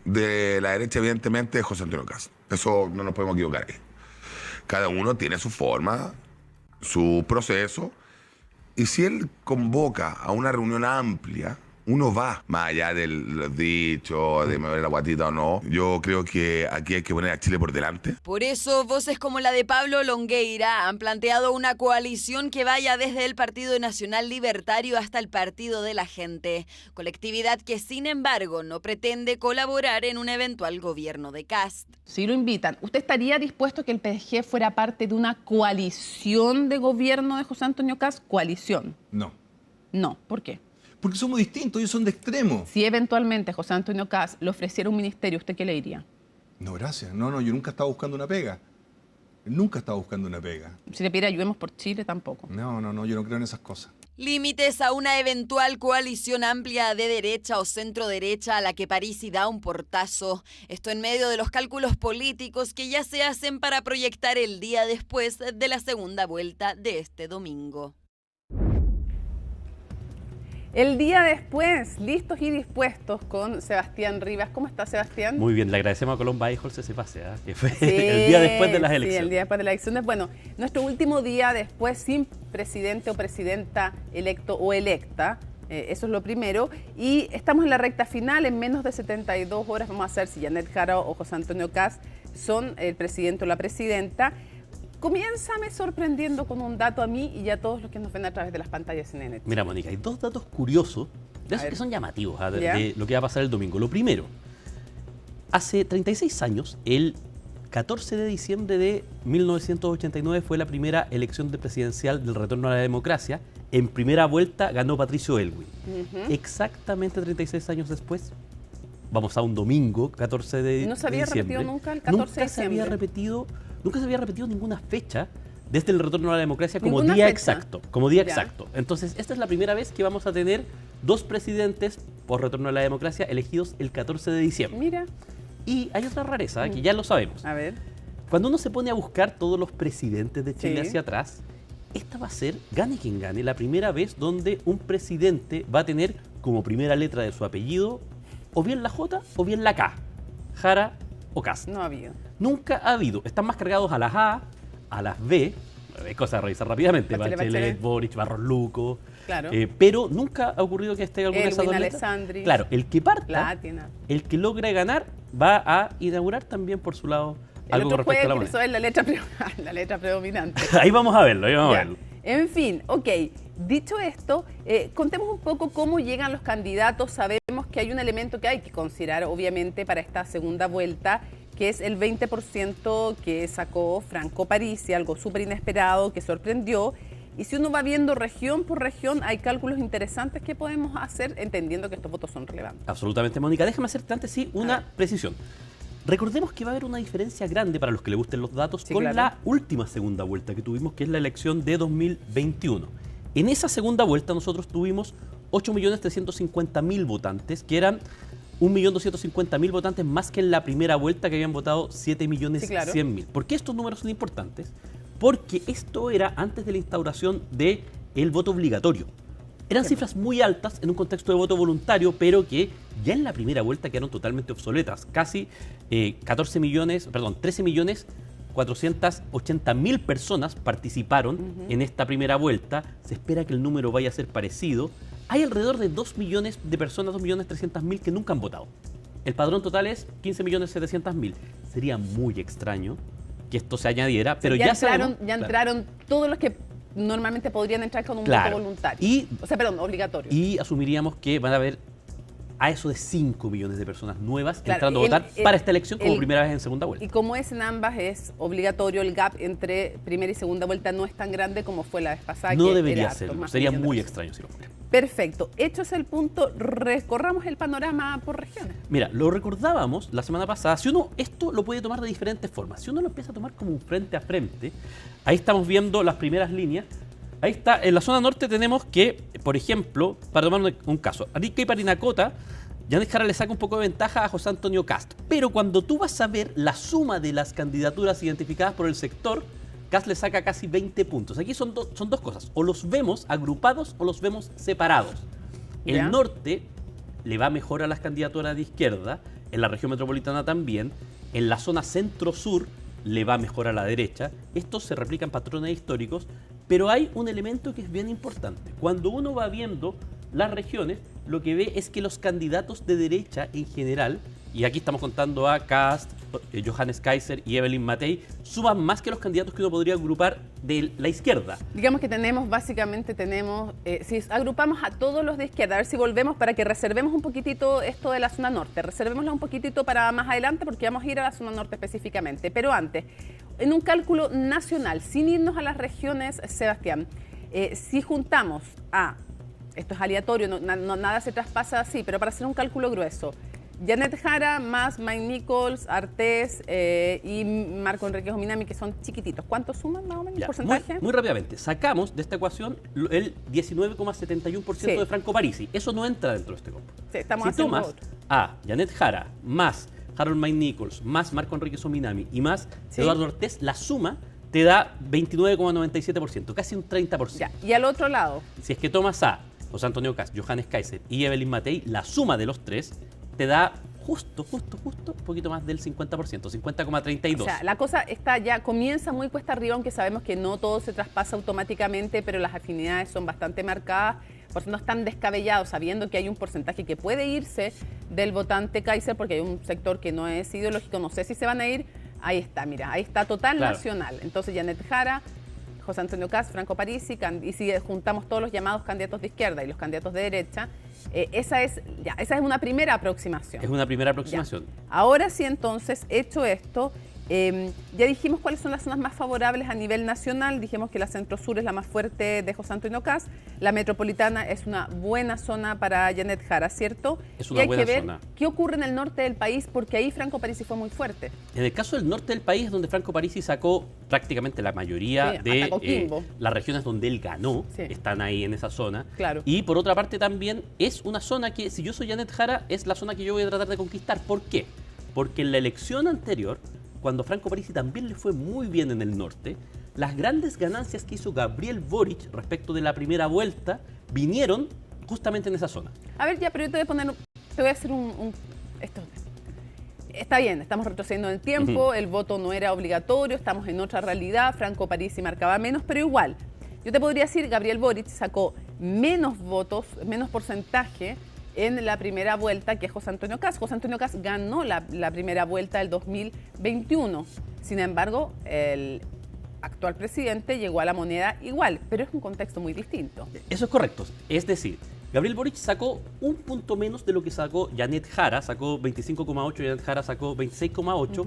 [SPEAKER 22] de la derecha? Evidentemente es José Antonio Kast. Eso no nos podemos equivocar ahí. Cada uno tiene su forma, su proceso, y si él convoca a una reunión amplia, uno va, más allá del dicho, de me ver la guatita o no. Yo creo que aquí hay que poner a Chile por delante.
[SPEAKER 16] Por eso, voces como la de Pablo Longueira han planteado una coalición que vaya desde el Partido Nacional Libertario hasta el Partido de la Gente. Colectividad que, sin embargo, no pretende colaborar en un eventual gobierno de Kast.
[SPEAKER 2] Si lo invitan, ¿usted estaría dispuesto a que el PSG fuera parte de una coalición de gobierno de José Antonio Kast? Coalición.
[SPEAKER 23] No.
[SPEAKER 2] No, ¿por qué?
[SPEAKER 23] Porque somos distintos, ellos son de extremo.
[SPEAKER 2] Si eventualmente José Antonio Kast le ofreciera un ministerio, ¿usted qué le diría?
[SPEAKER 23] No, gracias. No, yo nunca he estado buscando una pega. Nunca he estado buscando una pega.
[SPEAKER 2] Si le pidiera ayudemos por Chile, tampoco.
[SPEAKER 23] No, yo no creo en esas cosas.
[SPEAKER 16] Límites a una eventual coalición amplia de derecha o centro-derecha a la que Parisi da un portazo. Esto en medio de los cálculos políticos que ya se hacen para proyectar el día después de la segunda vuelta de este domingo.
[SPEAKER 2] El día después, listos y dispuestos con Sebastián Rivas. ¿Cómo está, Sebastián?
[SPEAKER 24] Muy bien, le agradecemos a Colón Baijol ese pase, que fue el día después de las elecciones.
[SPEAKER 2] Sí, el día después de las elecciones. Bueno, nuestro último día después sin presidente o presidenta electo o electa. Eso es lo primero. Y estamos en la recta final. En menos de 72 horas vamos a saber si Janet Jara o José Antonio Kast son el presidente o la presidenta. Comiénzame sorprendiendo con un dato a mí y a todos los que nos ven a través de las pantallas CNN.
[SPEAKER 24] Mira, Mónica, hay dos datos curiosos, de esos que son llamativos, de lo que va a pasar el domingo. Lo primero, hace 36 años, el 14 de diciembre de 1989 fue la primera elección presidencial del retorno a la democracia. En primera vuelta ganó Patricio Elwin. Exactamente 36 años después, vamos a un domingo, 14 de diciembre.
[SPEAKER 2] ¿No se había repetido nunca el 14 de diciembre?
[SPEAKER 24] Nunca se había repetido ninguna fecha desde el retorno a la democracia como día exacto. Entonces, esta es la primera vez que vamos a tener dos presidentes por retorno a la democracia elegidos el 14 de diciembre.
[SPEAKER 2] Mira.
[SPEAKER 24] Y hay otra rareza, que ya lo sabemos.
[SPEAKER 2] A ver.
[SPEAKER 24] Cuando uno se pone a buscar todos los presidentes de Chile hacia atrás, esta va a ser, gane quien gane, la primera vez donde un presidente va a tener como primera letra de su apellido o bien la J o bien la K. Jara o Kast.
[SPEAKER 2] No ha habido.
[SPEAKER 24] Nunca ha habido. Están más cargados a las A, a las B, hay cosas a revisar rápidamente, Bachelet, Boric, Barros Luco,
[SPEAKER 2] claro.
[SPEAKER 24] Pero nunca ha ocurrido que esté alguna de esas dos letras.
[SPEAKER 2] Alessandri.
[SPEAKER 24] Claro, el que parta,
[SPEAKER 2] Latina.
[SPEAKER 24] El que logre ganar, va a inaugurar también por su lado algo con respecto a la moneda.
[SPEAKER 2] Eso es la letra predominante.
[SPEAKER 24] Ahí vamos a verlo,
[SPEAKER 2] En fin, ok. Dicho esto, contemos un poco cómo llegan los candidatos. Sabemos que hay un elemento que hay que considerar, obviamente, para esta segunda vuelta, que es el 20% que sacó Franco Parisi, algo súper inesperado, que sorprendió. Y si uno va viendo región por región, hay cálculos interesantes que podemos hacer, entendiendo que estos votos son relevantes.
[SPEAKER 24] Absolutamente, Mónica. Déjame hacerte antes una precisión. Recordemos que va a haber una diferencia grande para los que le gusten los datos con la última segunda vuelta que tuvimos, que es la elección de 2021. En esa segunda vuelta nosotros tuvimos 8.350.000 votantes, que eran 1.250.000 votantes más que en la primera vuelta, que habían votado 7.100.000. ¿Por qué estos números son importantes? Porque esto era antes de la instauración del voto obligatorio. Eran cifras muy altas en un contexto de voto voluntario, pero que ya en la primera vuelta quedaron totalmente obsoletas. Casi 13.480.000 personas participaron en esta primera vuelta. Se espera que el número vaya a ser parecido. Hay alrededor de 2 millones de personas, 2.300.000 que nunca han votado. El padrón total es 15.700.000. Sería muy extraño que esto se añadiera, pero ya
[SPEAKER 2] entraron todos los que normalmente podrían entrar con un voto voluntario. Obligatorio.
[SPEAKER 24] Y asumiríamos que van a haber a eso de 5 millones de personas nuevas entrando a votar para esta elección como primera vez en segunda vuelta.
[SPEAKER 2] Y como es en ambas, es obligatorio, el gap entre primera y segunda vuelta no es tan grande como fue la vez pasada.
[SPEAKER 24] No debería serlo, sería muy extraño si lo fuera.
[SPEAKER 2] Perfecto, hecho es el punto, recorramos el panorama por regiones.
[SPEAKER 24] Mira, lo recordábamos la semana pasada, si uno esto lo puede tomar de diferentes formas, si uno lo empieza a tomar como un frente a frente, ahí estamos viendo las primeras líneas, ahí está, en la zona norte tenemos que, por ejemplo, para tomar un caso, Arica y Parinacota, Janet Jara le saca un poco de ventaja a José Antonio Kast, pero cuando tú vas a ver la suma de las candidaturas identificadas por el sector, Kast le saca casi 20 puntos. Aquí son dos cosas, o los vemos agrupados o los vemos separados. El norte le va mejor a las candidaturas de izquierda, en la región metropolitana también, en la zona centro-sur le va mejor a la derecha. Estos se replican patrones históricos, pero hay un elemento que es bien importante. Cuando uno va viendo las regiones, lo que ve es que los candidatos de derecha en general, y aquí estamos contando a Kast, Johannes Kaiser y Evelyn Matei, suman más que los candidatos que uno podría agrupar de la izquierda.
[SPEAKER 2] Digamos que básicamente si agrupamos a todos los de izquierda, a ver si volvemos para que reservemos un poquitito esto de la zona norte, reservémoslo un poquitito para más adelante porque vamos a ir a la zona norte específicamente. Pero antes, en un cálculo nacional, sin irnos a las regiones, Sebastián, si juntamos esto es aleatorio, nada se traspasa así, pero para hacer un cálculo grueso, Janet Jara más Mike Nichols, Artés y Marco Enrique Jominami, que son chiquititos. ¿Cuánto suman más o menos el porcentaje?
[SPEAKER 24] Muy rápidamente, sacamos de esta ecuación el 19,71% de Franco Parisi. Eso no entra dentro de este combo.
[SPEAKER 2] Sí,
[SPEAKER 24] si tomas a Janet Jara más Harold Mike Nichols más Marco Enrique Jominami y más Eduardo Artés, la suma te da 29,97%, casi un 30%.
[SPEAKER 2] Ya. Y al otro lado,
[SPEAKER 24] si es que tomas a José Antonio Kast, Johannes Kaiser y Evelyn Matei, la suma de los tres te da justo, un poquito más del 50%, 50,32%.
[SPEAKER 2] O sea, la cosa comienza muy cuesta arriba, aunque sabemos que no todo se traspasa automáticamente, pero las afinidades son bastante marcadas, por eso no están descabellados, sabiendo que hay un porcentaje que puede irse del votante Kaiser, porque hay un sector que no es ideológico, no sé si se van a ir, ahí está, mira, ahí está total nacional. Entonces Janet Jara, José Antonio Kast, Franco Parisi, y si juntamos todos los llamados candidatos de izquierda y los candidatos de derecha, esa es una primera aproximación.
[SPEAKER 24] Es una primera aproximación.
[SPEAKER 2] Ya. Ahora sí, entonces, hecho esto, ya dijimos cuáles son las zonas más favorables a nivel nacional, dijimos que la centro-sur es la más fuerte de José Antonio Kast, la metropolitana es una buena zona para Janet Jara, ¿cierto?
[SPEAKER 24] Es una buena zona.
[SPEAKER 2] Y hay que ver qué ocurre en el norte del país, porque ahí Franco Parisi fue muy fuerte.
[SPEAKER 24] En el caso del norte del país es donde Franco Parisi sacó prácticamente la mayoría de las regiones donde él ganó, están ahí en esa zona.
[SPEAKER 2] Claro.
[SPEAKER 24] Y por otra parte también es una zona que, si yo soy Janet Jara, es la zona que yo voy a tratar de conquistar. ¿Por qué? Porque en la elección anterior, cuando Franco Parisi también le fue muy bien en el norte, las grandes ganancias que hizo Gabriel Boric respecto de la primera vuelta vinieron justamente en esa zona.
[SPEAKER 2] A ver, ya, pero yo te voy a hacer esto. Está bien, estamos retrocediendo en el tiempo, el voto no era obligatorio, estamos en otra realidad, Franco Parisi marcaba menos, pero igual, yo te podría decir, Gabriel Boric sacó menos votos, menos porcentaje en la primera vuelta que José Antonio Kast. José Antonio Kast ganó la primera vuelta del 2021. Sin embargo, el actual presidente llegó a la moneda igual, pero es un contexto muy distinto.
[SPEAKER 24] Eso es correcto. Es decir, Gabriel Boric sacó un punto menos de lo que sacó Janet Jara, sacó 25,8, Janet Jara sacó 26,8,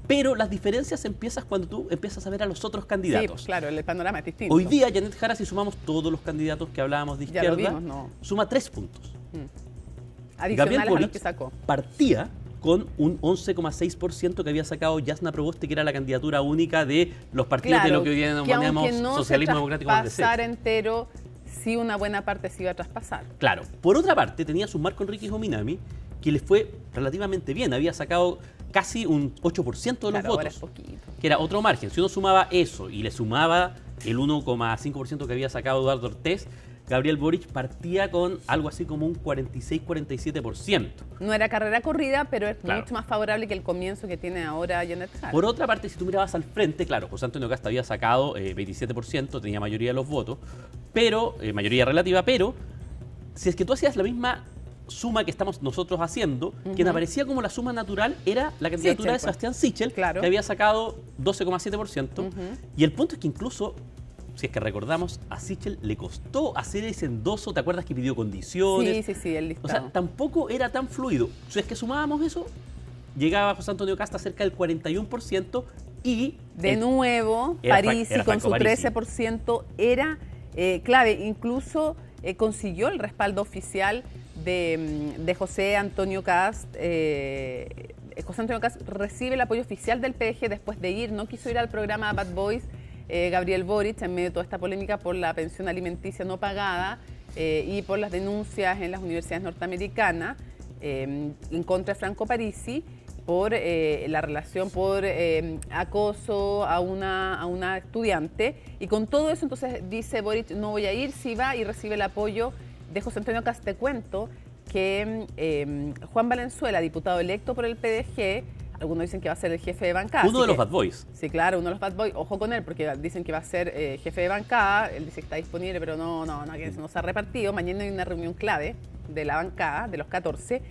[SPEAKER 24] pero las diferencias empiezan cuando tú empiezas a ver a los otros candidatos.
[SPEAKER 2] Sí, claro, el panorama es distinto.
[SPEAKER 24] Hoy día Janet Jara, si sumamos todos los candidatos que hablábamos de izquierda, suma 3 puntos.
[SPEAKER 2] Adicionales a los que sacó.
[SPEAKER 24] Partía con un 11,6% que había sacado Jasna Proboste, que era la candidatura única de los partidos de lo que hoy día denominamos socialismo democrático.
[SPEAKER 2] Pasar entero, sí, una buena parte se iba a traspasar.
[SPEAKER 24] Claro. Por otra parte, tenía su Marco Enrique Jominami, que le fue relativamente bien. Había sacado casi un 8% de los votos, que era otro margen. Si uno sumaba eso y le sumaba el 1,5% que había sacado Eduardo Artés, Gabriel Boric partía con algo así como un 46-47%.
[SPEAKER 2] No era carrera corrida, pero es mucho más favorable que el comienzo que tiene ahora Janet Jara.
[SPEAKER 24] Por otra parte, si tú mirabas al frente, claro, José Antonio Kast había sacado 27%, tenía mayoría de los votos, pero mayoría relativa, pero si es que tú hacías la misma suma que estamos nosotros haciendo, quien aparecía como la suma natural era la candidatura de Sebastián Sichel, que había sacado 12,7%, y el punto es que incluso si es que recordamos, a Sichel le costó hacer ese endoso, ¿te acuerdas que pidió condiciones?
[SPEAKER 2] Sí, el listado.
[SPEAKER 24] O sea, tampoco era tan fluido. Si es que sumábamos eso, llegaba José Antonio Cast a cerca del 41% y...
[SPEAKER 2] De nuevo, Parisi con su 13% era clave. Incluso consiguió el respaldo oficial de José Antonio Cast. José Antonio Cast recibe el apoyo oficial del PDG después de ir, no quiso ir al programa Bad Boys, Gabriel Boric, en medio de toda esta polémica por la pensión alimenticia no pagada y por las denuncias en las universidades norteamericanas en contra de Franco Parisi por la relación, por acoso a una estudiante. Y con todo eso, entonces dice Boric, no voy a ir, sí va y recibe el apoyo de José Antonio Cast. Te cuento que Juan Valenzuela, diputado electo por el PDG, algunos dicen que va a ser el jefe de bancada.
[SPEAKER 24] Uno de los Bad Boys.
[SPEAKER 2] Sí, claro, uno de los Bad Boys. Ojo con él, porque dicen que va a ser jefe de bancada. Él dice que está disponible, pero que no se ha repartido. Mañana hay una reunión clave de la bancada, de los 14.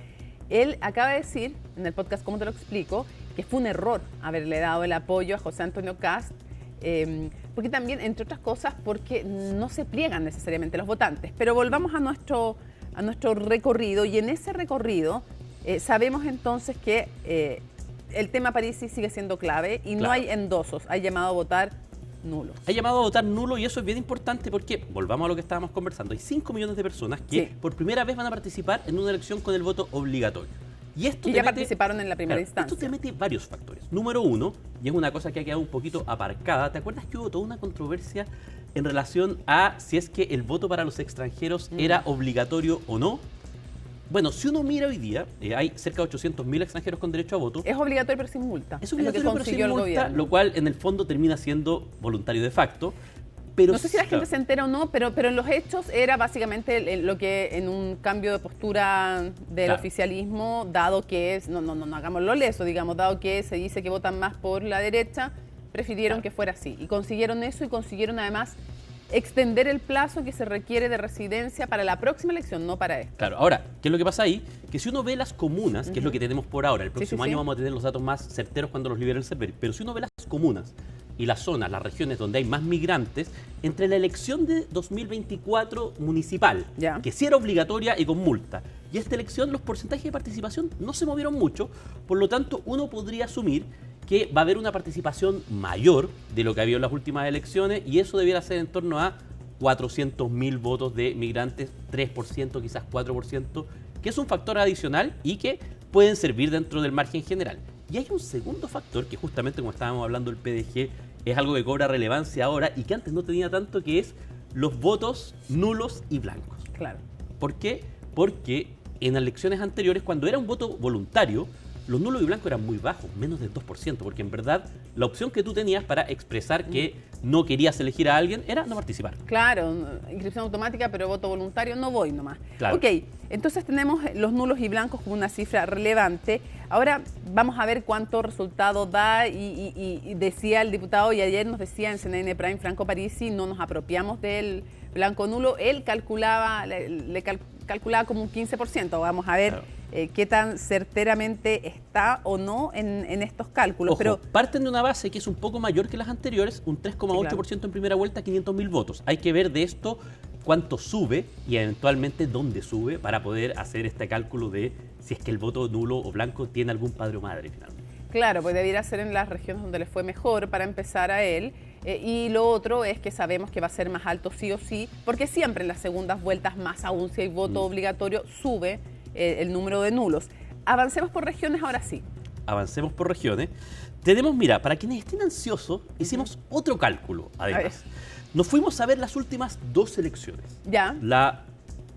[SPEAKER 2] Él acaba de decir, en el podcast ¿Cómo te lo explico?, que fue un error haberle dado el apoyo a José Antonio Cast, porque también, entre otras cosas, porque no se pliegan necesariamente los votantes. Pero volvamos a nuestro recorrido, y en ese recorrido sabemos entonces que el tema Parisi sigue siendo clave y no hay endosos, hay llamado a votar nulo.
[SPEAKER 24] Hay llamado a votar nulo y eso es bien importante porque, volvamos a lo que estábamos conversando, hay 5 millones de personas que por primera vez van a participar en una elección con el voto obligatorio. Y ya
[SPEAKER 2] participaron en la primera instancia.
[SPEAKER 24] Esto te mete varios factores. Número uno, y es una cosa que ha quedado un poquito aparcada, ¿te acuerdas que hubo toda una controversia en relación a si es que el voto para los extranjeros era obligatorio o no? Bueno, si uno mira hoy día, hay cerca de 800.000 extranjeros con derecho a voto.
[SPEAKER 2] Es obligatorio pero sin multa.
[SPEAKER 24] Es obligatorio pero sin multa, lo cual en el fondo termina siendo voluntario de facto. Pero
[SPEAKER 2] no sé si la gente se entera o no, pero en los hechos era básicamente lo que en un cambio de postura del oficialismo, dado que es, no hagámoslo leso, digamos, dado que se dice que votan más por la derecha, prefirieron que fuera así. Y consiguieron eso y consiguieron además extender el plazo que se requiere de residencia para la próxima elección, no para esta.
[SPEAKER 24] Claro, ahora, ¿qué es lo que pasa ahí? Que si uno ve las comunas, que es lo que tenemos por ahora, el próximo año vamos a tener los datos más certeros cuando los libere el CEPERI, pero si uno ve las comunas y las zonas, las regiones donde hay más migrantes, entre la elección de 2024 municipal, que sí era obligatoria y con multa, y esta elección, los porcentajes de participación no se movieron mucho, por lo tanto, uno podría asumir que va a haber una participación mayor de lo que había en las últimas elecciones, y eso debiera ser en torno a 400.000 votos de migrantes, 3%, quizás 4%, que es un factor adicional y que pueden servir dentro del margen general. Y hay un segundo factor que justamente como estábamos hablando del PDG es algo que cobra relevancia ahora y que antes no tenía tanto, que es los votos nulos y blancos.
[SPEAKER 2] Claro.
[SPEAKER 24] ¿Por qué? Porque en elecciones anteriores, cuando era un voto voluntario, los nulos y blancos eran muy bajos, menos del 2%, porque en verdad la opción que tú tenías para expresar que no querías elegir a alguien era no participar.
[SPEAKER 2] Claro, inscripción automática, pero voto voluntario, no voy nomás.
[SPEAKER 24] Claro.
[SPEAKER 2] Ok, entonces tenemos los nulos y blancos como una cifra relevante. Ahora vamos a ver cuánto resultado da y decía el diputado, y ayer nos decía en CNN Prime Franco Parisi, no nos apropiamos del blanco nulo. Él calculaba, calculaba como un 15%. Vamos a ver qué tan certeramente está o no en estos cálculos.
[SPEAKER 24] Ojo,
[SPEAKER 2] pero
[SPEAKER 24] parten de una base que es un poco mayor que las anteriores, un 3,8% en primera vuelta, 500.000 votos. Hay que ver de esto cuánto sube y eventualmente dónde sube para poder hacer este cálculo de si es que el voto nulo o blanco tiene algún padre o madre finalmente.
[SPEAKER 2] Claro, pues debiera ser en las regiones donde le fue mejor para empezar a él. Y lo otro es que sabemos que va a ser más alto sí o sí, porque siempre en las segundas vueltas, más aún si hay voto obligatorio, sube el número de nulos. Avancemos por regiones ahora sí.
[SPEAKER 24] Avancemos por regiones. Tenemos, mira, para quienes estén ansiosos, hicimos otro cálculo, además. Nos fuimos a ver las últimas 2 elecciones.
[SPEAKER 2] Ya.
[SPEAKER 24] La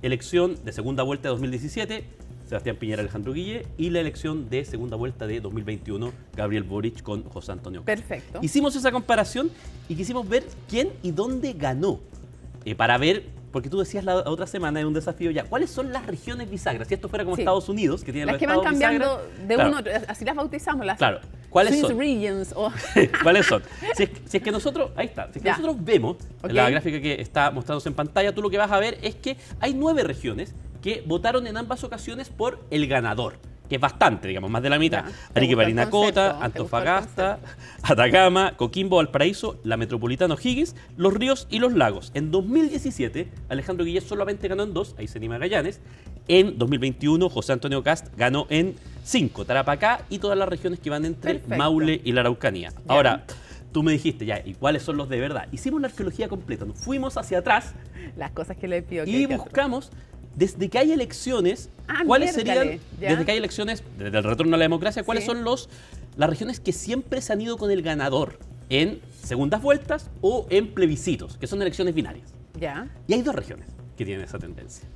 [SPEAKER 24] elección de segunda vuelta de 2017, Sebastián Piñera, Alejandro Guille, y la elección de segunda vuelta de 2021, Gabriel Boric con José Antonio Cast.
[SPEAKER 2] Perfecto.
[SPEAKER 24] Hicimos esa comparación y quisimos ver quién y dónde ganó, para ver, porque tú decías la otra semana en un desafío ya, ¿cuáles son las regiones bisagras? Si esto fuera como Estados Unidos, que tienen
[SPEAKER 2] las
[SPEAKER 24] los
[SPEAKER 2] que van cambiando
[SPEAKER 24] bisagras,
[SPEAKER 2] de uno, así las bautizamos, las
[SPEAKER 24] ¿cuáles
[SPEAKER 2] Swiss
[SPEAKER 24] son?
[SPEAKER 2] Regions.
[SPEAKER 24] ¿Cuáles son? Si es que nosotros, ahí está, si es que nosotros vemos la gráfica que está mostrándose en pantalla, tú lo que vas a ver es que hay 9 regiones que votaron en ambas ocasiones por el ganador. que es bastante, digamos, más de la mitad.
[SPEAKER 2] Ya.
[SPEAKER 24] Arica y Parinacota,
[SPEAKER 2] concepto?
[SPEAKER 24] Antofagasta, Atacama, Coquimbo, Valparaíso, la metropolitana O'Higgins, Los Ríos y Los Lagos. En 2017, Alejandro Guillén solamente ganó en 2, ahí se anima Magallanes. En 2021, José Antonio Cast ganó en 5, Tarapacá y todas las regiones que van entre
[SPEAKER 2] Perfecto.
[SPEAKER 24] Maule y la Araucanía. Ahora, tú me dijiste ya, ¿y cuáles son los de verdad? Hicimos la arqueología completa, nos fuimos hacia atrás.
[SPEAKER 2] Las cosas que le pido.
[SPEAKER 24] Y buscamos, desde que hay elecciones, cuáles serían, desde que hay elecciones, desde el retorno a la democracia, cuáles son las regiones que siempre se han ido con el ganador en segundas vueltas o en plebiscitos, que son elecciones binarias.
[SPEAKER 2] Ya.
[SPEAKER 24] Y hay 2 regiones que tienen esa tendencia.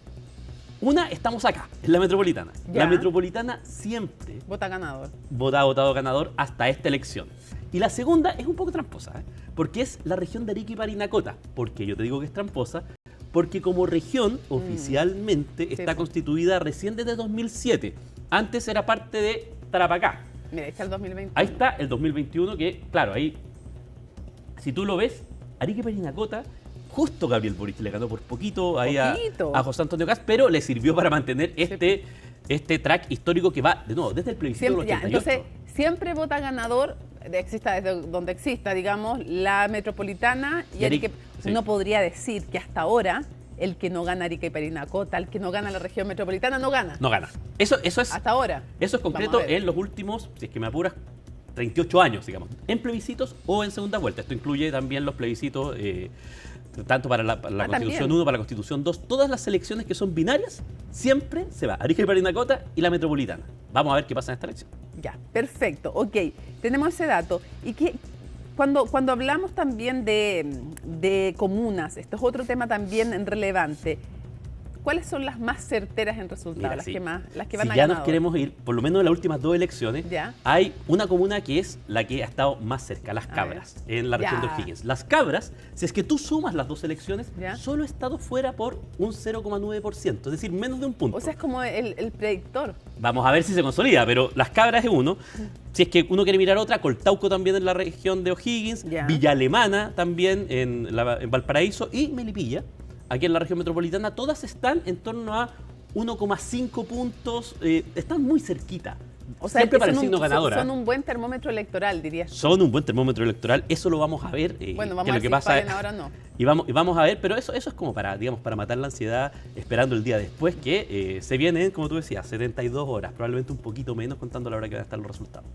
[SPEAKER 24] Una, estamos acá, en la metropolitana.
[SPEAKER 2] Ya.
[SPEAKER 24] La metropolitana siempre
[SPEAKER 2] Vota ganador.
[SPEAKER 24] ha votado ganador hasta esta elección. Y la segunda es un poco tramposa, porque es la región de Arica y Parinacota. ¿Por qué yo te digo que es tramposa? Porque como región oficialmente está constituida recién desde 2007. Antes era parte de Tarapacá.
[SPEAKER 2] Mira, ahí está el 2021.
[SPEAKER 24] Ahí está el 2021 que, claro, ahí, si tú lo ves, Arica y Parinacota, justo Gabriel Boric le ganó por poquito ahí a José Antonio Cast, pero le sirvió para mantener este track histórico que va, de nuevo, desde el plebiscito del 88.
[SPEAKER 2] Entonces, siempre vota ganador, exista desde donde exista, digamos, la metropolitana y Arica. Uno podría decir que hasta ahora el que no gana Arica y Parinacota, el que no gana la región metropolitana, no gana.
[SPEAKER 24] No gana. Eso es
[SPEAKER 2] hasta ahora.
[SPEAKER 24] Eso es concreto en los últimos, si es que me apuras, 38 años, digamos, en plebiscitos o en segunda vuelta. Esto incluye también los plebiscitos tanto para la Constitución 1, para la Constitución 2, todas las elecciones que son binarias, siempre se va Arica y Parinacota y la metropolitana. Vamos a ver qué pasa en esta elección.
[SPEAKER 2] Ya, perfecto, ok, tenemos ese dato. Y que cuando hablamos también de comunas, esto es otro tema también relevante. ¿Cuáles son las más certeras en resultados?
[SPEAKER 24] Mira,
[SPEAKER 2] las
[SPEAKER 24] sí.
[SPEAKER 2] que van
[SPEAKER 24] si
[SPEAKER 2] a
[SPEAKER 24] ya
[SPEAKER 2] ganador.
[SPEAKER 24] nos queremos ir, por lo menos en las últimas 2 elecciones,
[SPEAKER 2] Ya.
[SPEAKER 24] hay una comuna que es la que ha estado más cerca, Las Cabras, en la región de O'Higgins. Las Cabras, si es que tú sumas las 2 elecciones, solo ha estado fuera por un 0,9%, es decir, menos de un punto.
[SPEAKER 2] O sea, es como el predictor.
[SPEAKER 24] Vamos a ver si se consolida, pero Las Cabras es uno. Si es que uno quiere mirar otra, Coltauco también en la región de O'Higgins, Villa Alemana también en Valparaíso y Melipilla, aquí en la región metropolitana, todas están en torno a 1,5 puntos, están muy cerquita.
[SPEAKER 2] O sea,
[SPEAKER 24] siempre para el signo ganador.
[SPEAKER 2] Son un buen termómetro electoral, dirías.
[SPEAKER 24] Son un buen termómetro electoral, eso lo vamos a ver.
[SPEAKER 2] Bueno, vamos
[SPEAKER 24] que
[SPEAKER 2] a ver
[SPEAKER 24] lo que
[SPEAKER 2] si
[SPEAKER 24] pasa
[SPEAKER 2] fallan ahora o no.
[SPEAKER 24] Y vamos a ver, pero eso es como para, digamos, para matar la ansiedad, esperando el día después, que se vienen, como tú decías, 72 horas, probablemente un poquito menos contando la hora que van a estar los resultados.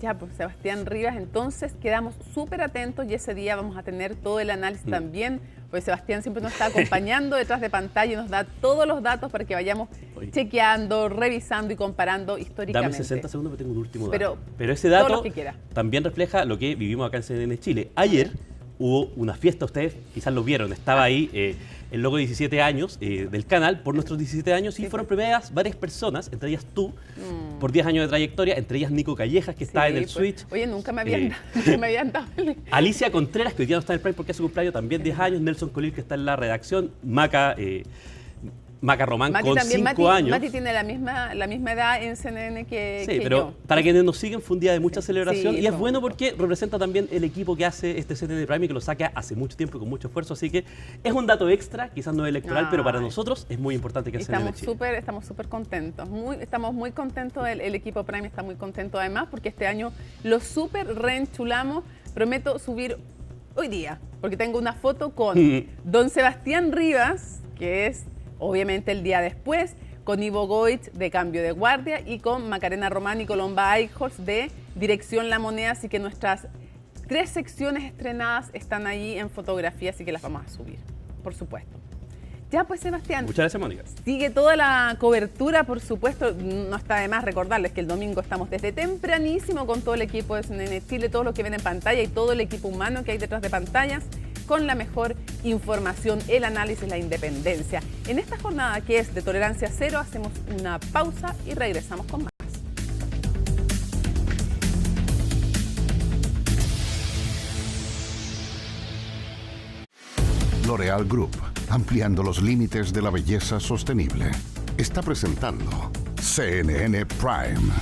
[SPEAKER 2] Ya, pues Sebastián Rivas, entonces quedamos súper atentos y ese día vamos a tener todo el análisis también, porque Sebastián siempre nos está acompañando detrás de pantalla y nos da todos los datos para que vayamos chequeando, revisando y comparando históricamente.
[SPEAKER 24] Dame 60 segundos que tengo un último
[SPEAKER 2] Pero
[SPEAKER 24] dato. Pero ese dato
[SPEAKER 2] todo lo que quiera.
[SPEAKER 24] también refleja lo que vivimos acá en CNN Chile. Ayer hubo una fiesta, ustedes quizás lo vieron, estaba ahí el logo de 17 años del canal por nuestros 17 años y fueron premiadas varias personas, entre ellas tú, por 10 años de trayectoria, entre ellas Nico Callejas, que está en el Switch.
[SPEAKER 2] Oye, nunca me habían dado.
[SPEAKER 24] Alicia Contreras, que hoy día no está en el Prime porque es su cumpleaños, también 10 años. Nelson Colil, que está en la redacción. Maca Román,
[SPEAKER 2] Mati
[SPEAKER 24] con
[SPEAKER 2] también,
[SPEAKER 24] 5 años.
[SPEAKER 2] Mati tiene la misma edad en CNN que
[SPEAKER 24] pero
[SPEAKER 2] yo.
[SPEAKER 24] para quienes nos siguen fue un día de mucha celebración y es
[SPEAKER 2] fue
[SPEAKER 24] bueno porque representa también el equipo que hace este CNN Prime y que lo saca hace mucho tiempo y con mucho esfuerzo, así que es un dato extra, quizás no electoral, pero para nosotros es muy importante que CNN Chile.
[SPEAKER 2] Estamos súper contentos, estamos muy contentos, el equipo Prime está muy contento además porque este año lo súper reenchulamos. Prometo subir hoy día, porque tengo una foto con don Sebastián Rivas, que es obviamente el día después, con Ivo Goich de Cambio de Guardia y con Macarena Román y Colomba Eichholz de Dirección La Moneda, así que nuestras 3 secciones estrenadas están ahí en fotografía, así que las vamos a subir, por supuesto. Ya pues, Sebastián.
[SPEAKER 24] Muchas gracias, Mónica.
[SPEAKER 2] Sigue toda la cobertura, por supuesto. No está de más recordarles que el domingo estamos desde tempranísimo con todo el equipo de CNN Chile, todo lo que ven en pantalla y todo el equipo humano que hay detrás de pantallas, con la mejor información, el análisis, la independencia. En esta jornada que es de tolerancia cero, hacemos una pausa y regresamos con más.
[SPEAKER 1] L'Oréal Group, ampliando los límites de la belleza sostenible. Está presentando CNN Prime.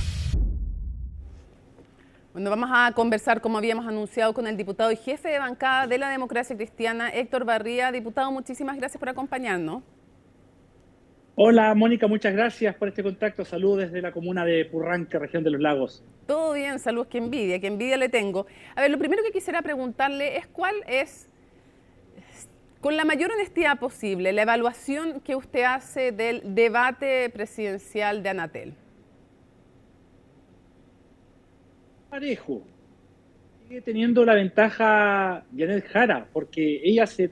[SPEAKER 2] Bueno, vamos a conversar, como habíamos anunciado, con el diputado y jefe de bancada de la Democracia Cristiana, Héctor Barría. Diputado, muchísimas gracias por acompañarnos.
[SPEAKER 4] Hola Mónica, muchas gracias por este contacto. Saludos desde la comuna de Purranque, región de los Lagos.
[SPEAKER 2] Todo bien, saludos, qué envidia le tengo. A ver, lo primero que quisiera preguntarle es cuál es, con la mayor honestidad posible, la evaluación que usted hace del debate presidencial de Anatel.
[SPEAKER 4] Parejo. Sigue teniendo la ventaja Janet Jara, porque ella le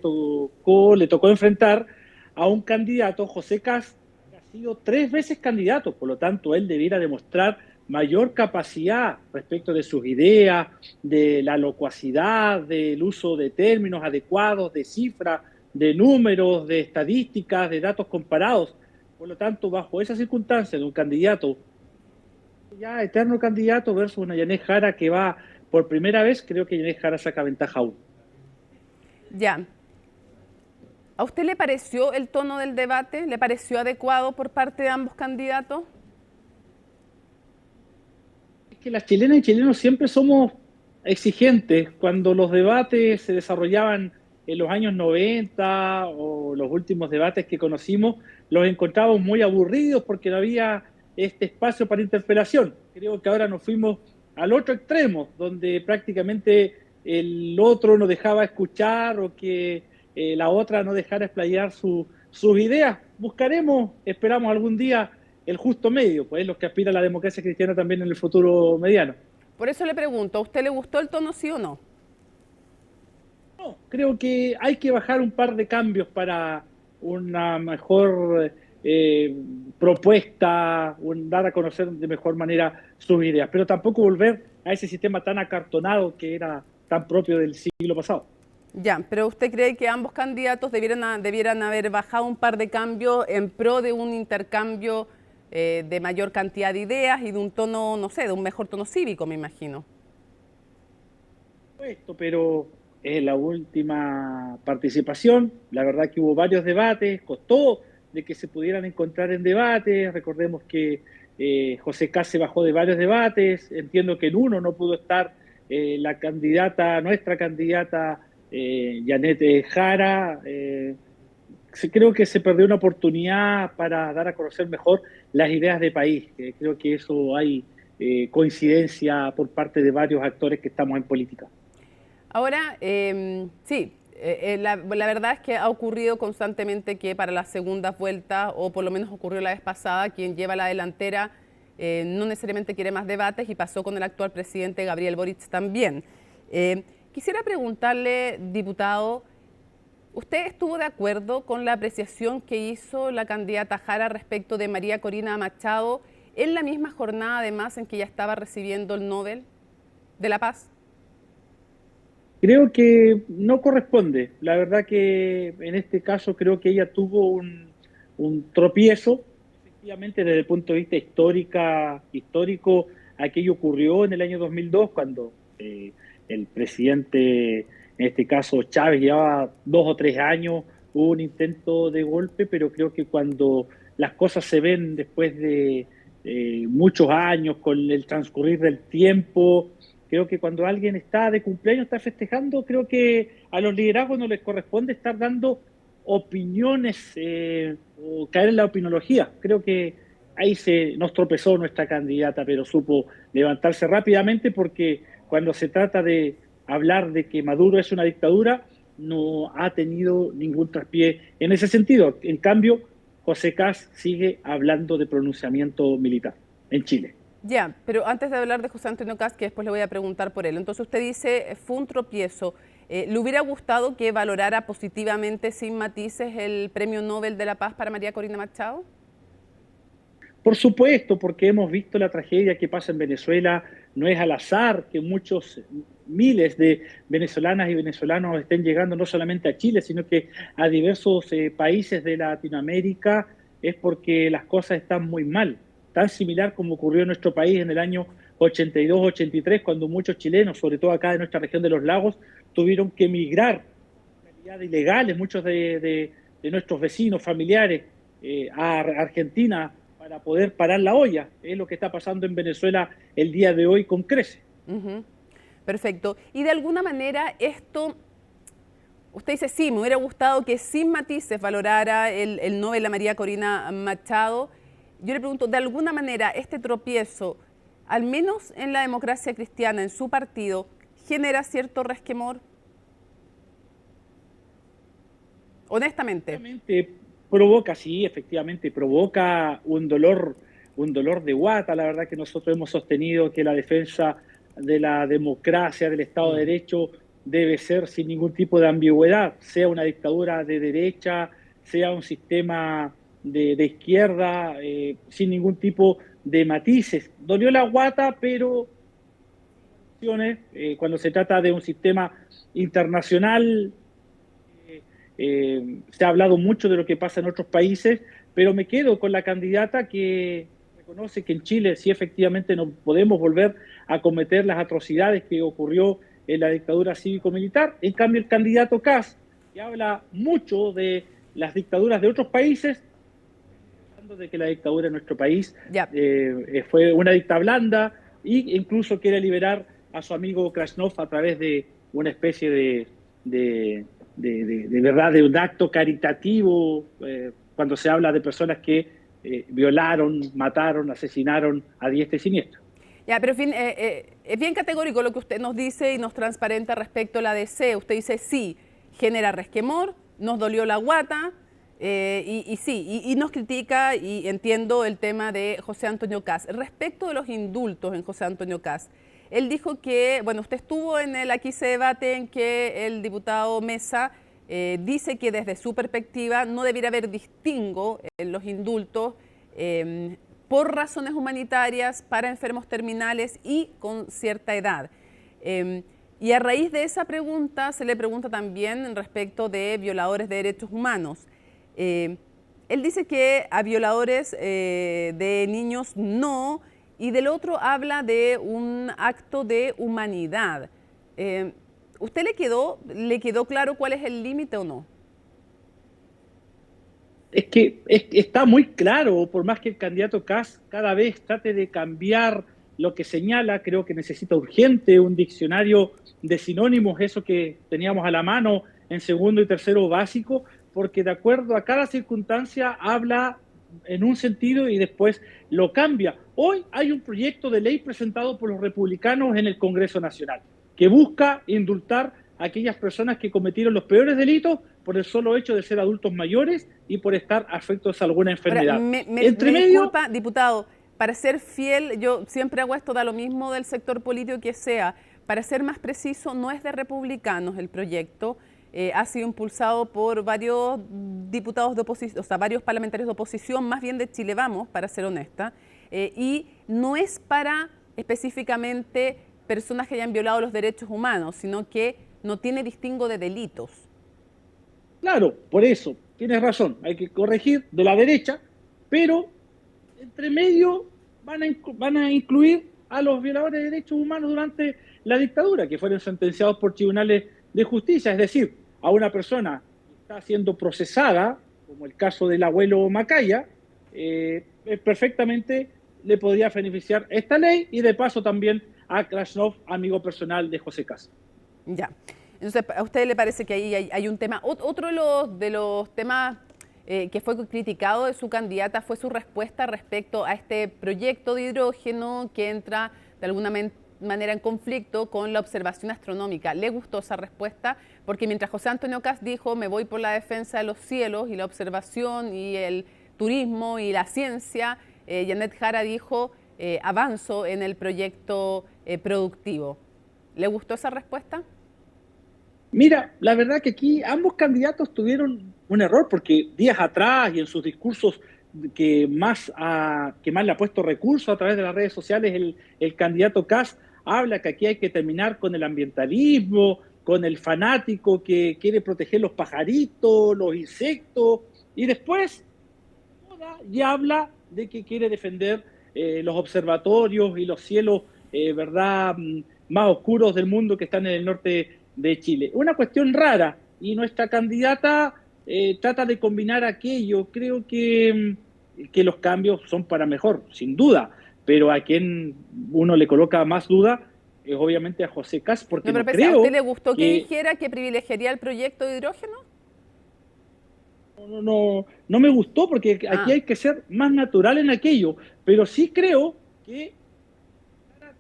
[SPEAKER 4] tocó enfrentar a un candidato, José Kast, que ha sido 3 veces candidato, por lo tanto él debiera demostrar mayor capacidad respecto de sus ideas, de la locuacidad, del uso de términos adecuados, de cifras, de números, de estadísticas, de datos comparados. Por lo tanto, bajo esas circunstancias de un candidato, ya eterno candidato versus una Janet Jara que va por primera vez, creo que Janet Jara saca ventaja aún.
[SPEAKER 2] Ya. ¿A usted le pareció el tono del debate? ¿Le pareció adecuado por parte de ambos candidatos?
[SPEAKER 4] Es que las chilenas y chilenos siempre somos exigentes. Cuando los debates se desarrollaban en los años 90 o los últimos debates que conocimos, los encontrábamos muy aburridos porque no había este espacio para interpelación. Creo que ahora nos fuimos al otro extremo, donde prácticamente el otro no dejaba escuchar o que la otra no dejara explayar sus ideas. Buscaremos, esperamos algún día, el justo medio, pues es lo que aspira a la democracia cristiana también en el futuro mediano.
[SPEAKER 2] Por eso le pregunto, ¿a usted le gustó el tono, sí o no?
[SPEAKER 4] No, creo que hay que bajar un par de cambios para una mejor propuesta, dar a conocer de mejor manera sus ideas, pero tampoco volver a ese sistema tan acartonado que era tan propio del siglo pasado.
[SPEAKER 2] Ya, pero ¿usted cree que ambos candidatos debieran haber bajado un par de cambios en pro de un intercambio de mayor cantidad de ideas y de un tono, no sé, de un mejor tono cívico, me imagino?
[SPEAKER 4] Pero es la última participación, la verdad que hubo varios debates, costó de que se pudieran encontrar en debates, recordemos que José Kast se bajó de varios debates, entiendo que en uno no pudo estar nuestra candidata Janet Jara. Creo que se perdió una oportunidad para dar a conocer mejor las ideas de país. Creo que eso hay coincidencia por parte de varios actores que estamos en política.
[SPEAKER 2] Ahora, sí, la verdad es que ha ocurrido constantemente que para las segundas vueltas, o por lo menos ocurrió la vez pasada, quien lleva la delantera no necesariamente quiere más debates y pasó con el actual presidente Gabriel Boric también. Quisiera preguntarle, diputado, ¿usted estuvo de acuerdo con la apreciación que hizo la candidata Jara respecto de María Corina Machado en la misma jornada, además, en que ella estaba recibiendo el Nobel de la Paz?
[SPEAKER 4] Creo que no corresponde. La verdad que en este caso creo que ella tuvo un tropiezo. Efectivamente, desde el punto de vista histórico, aquello ocurrió en el año 2002, cuando el presidente, en este caso Chávez, llevaba 2 o 3 años, hubo un intento de golpe, pero creo que cuando las cosas se ven después de muchos años, con el transcurrir del tiempo, creo que cuando alguien está de cumpleaños, está festejando, creo que a los liderazgos no les corresponde estar dando opiniones o caer en la opinología. Creo que ahí nos tropezó nuestra candidata, pero supo levantarse rápidamente, porque cuando se trata de hablar de que Maduro es una dictadura, no ha tenido ningún traspié en ese sentido. En cambio, José Kast sigue hablando de pronunciamiento militar en Chile.
[SPEAKER 2] Ya, pero antes de hablar de José Antonio Kast, que después le voy a preguntar por él, entonces usted dice, fue un tropiezo. ¿Le hubiera gustado que valorara positivamente, sin matices, el Premio Nobel de la Paz para María Corina Machado?
[SPEAKER 4] Por supuesto, porque hemos visto la tragedia que pasa en Venezuela. No es al azar que miles de venezolanas y venezolanos estén llegando no solamente a Chile, sino que a diversos países de Latinoamérica. Es porque las cosas están muy mal. Tan similar como ocurrió en nuestro país en el año 82-83, cuando muchos chilenos, sobre todo acá de nuestra región de los lagos, tuvieron que emigrar en calidad de ilegales, muchos de nuestros vecinos, familiares, a Argentina, para poder parar la olla. Es lo que está pasando en Venezuela el día de hoy con creces.
[SPEAKER 2] Perfecto. Y de alguna manera esto usted dice, sí, me hubiera gustado que sin matices valorara el Nobel a María Corina Machado. Yo le pregunto, de alguna manera, este tropiezo, al menos en la Democracia Cristiana, en su partido, ¿genera cierto resquemor? Honestamente.
[SPEAKER 4] Provoca, sí, efectivamente, provoca un dolor de guata. La verdad que nosotros hemos sostenido que la defensa de la democracia, del Estado de Derecho, debe ser sin ningún tipo de ambigüedad, sea una dictadura de derecha, sea un sistema de izquierda, sin ningún tipo de matices. Dolió la guata, pero cuando se trata de un sistema internacional, se ha hablado mucho de lo que pasa en otros países, pero me quedo con la candidata que reconoce que en Chile sí efectivamente no podemos volver a cometer las atrocidades que ocurrió en la dictadura cívico-militar. En cambio, el candidato Kast, que habla mucho de las dictaduras de otros países, hablando de que la dictadura en nuestro país fue una dicta blanda, e incluso quiere liberar a su amigo Krasnov a través de una especie de verdad, de un acto caritativo, cuando se habla de personas que violaron, mataron, asesinaron a diestra y siniestra.
[SPEAKER 2] Ya, pero en fin, es bien categórico lo que usted nos dice y nos transparenta respecto a la DC. Usted dice, sí, genera resquemor, nos dolió la guata, y nos critica, y entiendo el tema de José Antonio Kast. Respecto de los indultos en José Antonio Kast, él dijo que, bueno, usted estuvo en aquí se debate en que el diputado Mesa dice que desde su perspectiva no debiera haber distingo en los indultos por razones humanitarias para enfermos terminales y con cierta edad. Y a raíz de esa pregunta se le pregunta también respecto de violadores de derechos humanos. Él dice que a violadores de niños no, y del otro habla de un acto de humanidad. ¿Usted le quedó claro cuál es el límite o no?
[SPEAKER 4] Es que está muy claro, por más que el candidato Kast cada vez trate de cambiar lo que señala, creo que necesita urgente un diccionario de sinónimos, eso que teníamos a la mano en segundo y tercero básico, porque de acuerdo a cada circunstancia habla en un sentido y después lo cambia. Hoy hay un proyecto de ley presentado por los republicanos en el Congreso Nacional que busca indultar a aquellas personas que cometieron los peores delitos por el solo hecho de ser adultos mayores y por estar afectos a alguna enfermedad.
[SPEAKER 2] Ahora, me disculpa, diputado, para ser fiel, yo siempre hago esto, da lo mismo del sector político que sea, para ser más preciso, no es de republicanos el proyecto, ha sido impulsado por varios diputados de oposición, o sea, varios parlamentarios de oposición, más bien de Chile Vamos, para ser honesta, y no es para específicamente personas que hayan violado los derechos humanos, sino que no tiene distingo de delitos.
[SPEAKER 4] Claro, por eso, tienes razón, hay que corregir de la derecha, pero entre medio van a incluir a los violadores de derechos humanos durante la dictadura, que fueron sentenciados por tribunales de justicia, es decir, a una persona que está siendo procesada, como el caso del abuelo Macaya, perfectamente le podría beneficiar esta ley y de paso también a Krasnov, amigo personal de José Kast.
[SPEAKER 2] Ya. Entonces, ¿a usted le parece que ahí hay un tema? Otro de los temas que fue criticado de su candidata fue su respuesta respecto a este proyecto de hidrógeno que entra de alguna manera en conflicto con la observación astronómica. ¿Le gustó esa respuesta? Porque mientras José Antonio Kast dijo, me voy por la defensa de los cielos y la observación y el turismo y la ciencia, Janet Jara dijo, avanzo en el proyecto productivo. ¿Le gustó esa respuesta?
[SPEAKER 4] Mira, la verdad que aquí ambos candidatos tuvieron un error, porque días atrás y en sus discursos que más le ha puesto recursos a través de las redes sociales, el candidato Kast habla que aquí hay que terminar con el ambientalismo, con el fanático que quiere proteger los pajaritos, los insectos, y después ya habla de que quiere defender los observatorios y los cielos verdad más oscuros del mundo que están en el norte de Chile. Una cuestión rara, y nuestra candidata trata de combinar aquello. Creo que los cambios son para mejor, sin duda, pero a quien uno le coloca más duda es obviamente a José Kast, porque
[SPEAKER 2] no, pero
[SPEAKER 4] creo
[SPEAKER 2] ¿a usted le gustó que dijera que privilegiaría el proyecto de hidrógeno?
[SPEAKER 4] No me gustó, porque aquí hay que ser más natural en aquello, pero sí creo que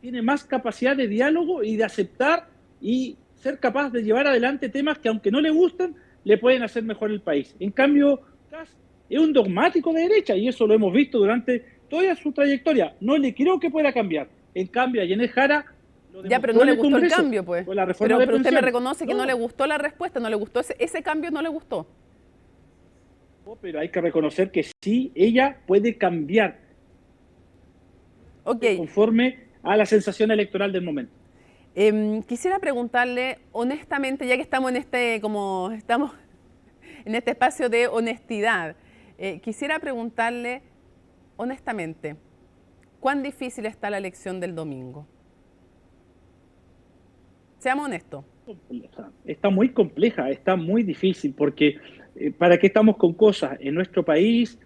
[SPEAKER 4] tiene más capacidad de diálogo y de aceptar y ser capaz de llevar adelante temas que, aunque no le gusten, le pueden hacer mejor el país. En cambio, Kast es un dogmático de derecha, y eso lo hemos visto durante toda su trayectoria. No le creo que pueda cambiar. En cambio, a Yanez Jara lo
[SPEAKER 2] ya, pero no le gustó
[SPEAKER 4] Congreso,
[SPEAKER 2] el cambio, pues.
[SPEAKER 4] La reforma
[SPEAKER 2] pero usted me
[SPEAKER 4] pensiones.
[SPEAKER 2] reconoce que no le gustó la respuesta, no le gustó ese cambio, no le gustó.
[SPEAKER 4] Pero hay que reconocer que sí, ella puede cambiar conforme a la sensación electoral del momento.
[SPEAKER 2] Quisiera preguntarle honestamente, ya que estamos en este espacio de honestidad, quisiera preguntarle honestamente, ¿cuán difícil está la elección del domingo? Seamos honestos.
[SPEAKER 4] Está muy compleja, está muy difícil, porque ¿para qué estamos con cosas? En nuestro país,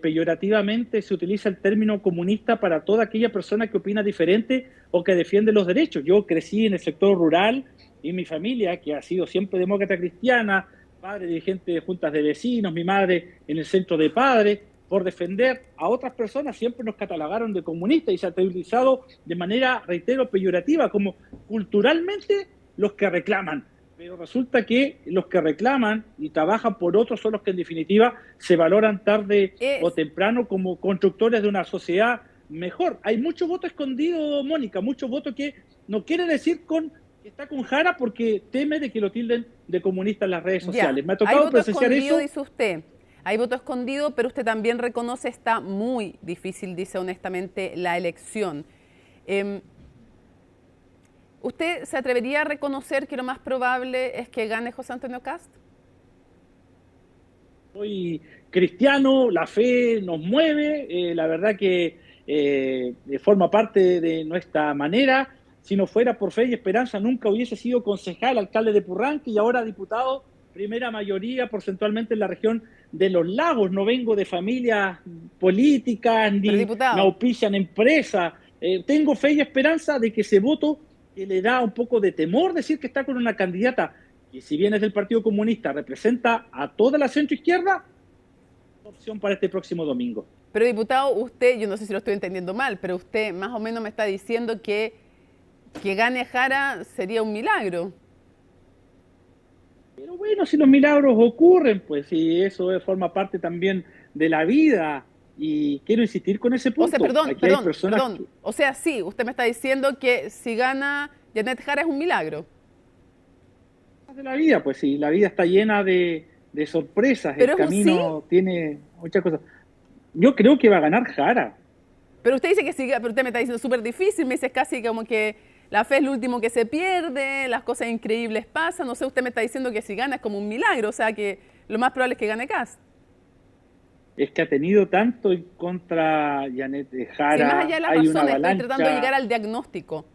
[SPEAKER 4] peyorativamente se utiliza el término comunista para toda aquella persona que opina diferente o que defiende los derechos. Yo crecí en el sector rural y mi familia, que ha sido siempre demócrata cristiana, padre dirigente de juntas de vecinos, mi madre en el centro de padres, por defender a otras personas siempre nos catalogaron de comunistas y se ha utilizado de manera, reitero, peyorativa, como culturalmente los que reclaman. Pero resulta que los que reclaman y trabajan por otros son los que en definitiva se valoran tarde o temprano como constructores de una sociedad mejor. Hay mucho voto escondido, Mónica, mucho voto que no quiere decir que está con Jara porque teme de que lo tilden de comunista en las redes sociales. Me ha tocado presenciar eso.
[SPEAKER 2] Dice usted. Hay voto escondido, pero usted también reconoce está muy difícil, dice honestamente, la elección. ¿Usted se atrevería a reconocer que lo más probable es que gane José Antonio Kast?
[SPEAKER 4] Soy cristiano, la fe nos mueve, la verdad que forma parte de nuestra manera. Si no fuera por fe y esperanza, nunca hubiese sido concejal, alcalde de Purranque y ahora diputado, primera mayoría porcentualmente en la región de Los Lagos. No vengo de familias políticas, ni me auspician empresas. Tengo fe y esperanza de que ese voto que le da un poco de temor decir que está con una candidata que, si bien es del Partido Comunista, representa a toda la centroizquierda, opción para este próximo domingo.
[SPEAKER 2] Pero diputado, usted, yo no sé si lo estoy entendiendo mal, pero usted más o menos me está diciendo que gane Jara sería un milagro.
[SPEAKER 4] Pero bueno, si los milagros ocurren, pues sí, eso forma parte también de la vida. Y quiero insistir con ese punto.
[SPEAKER 2] O sea, perdón. O sea, sí, usted me está diciendo que si gana Yanez Jara es un milagro.
[SPEAKER 4] De la vida, pues sí, la vida está llena de sorpresas.
[SPEAKER 2] Pero
[SPEAKER 4] el camino tiene muchas cosas. Yo creo que va a ganar Jara.
[SPEAKER 2] Pero usted dice que sí, pero usted me está diciendo súper difícil, me dice casi como que la fe es lo último que se pierde, las cosas increíbles pasan. No sé, usted me está diciendo que si gana es como un milagro, o sea que lo más probable es que gane Kast.
[SPEAKER 4] Es que ha tenido tanto en contra Yanez Jara.
[SPEAKER 2] Sí, más allá de las razones, estoy tratando de llegar al diagnóstico.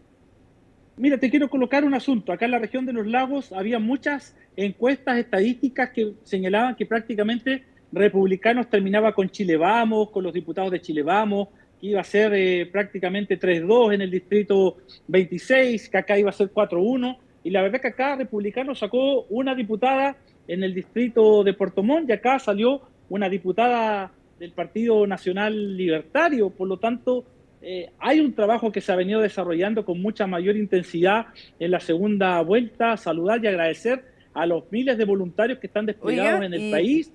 [SPEAKER 4] Mira, te quiero colocar un asunto. Acá en la región de Los Lagos había muchas encuestas estadísticas que señalaban que prácticamente Republicanos terminaba con Chile Vamos, con los diputados de Chile Vamos, que iba a ser prácticamente 3-2 en el distrito 26, que acá iba a ser 4-1. Y la verdad que acá Republicanos sacó una diputada en el distrito de Puerto Montt y acá salió una diputada del Partido Nacional Libertario. Por lo tanto, hay un trabajo que se ha venido desarrollando con mucha mayor intensidad en la segunda vuelta. Saludar y agradecer a los miles de voluntarios que están desplegados en el país.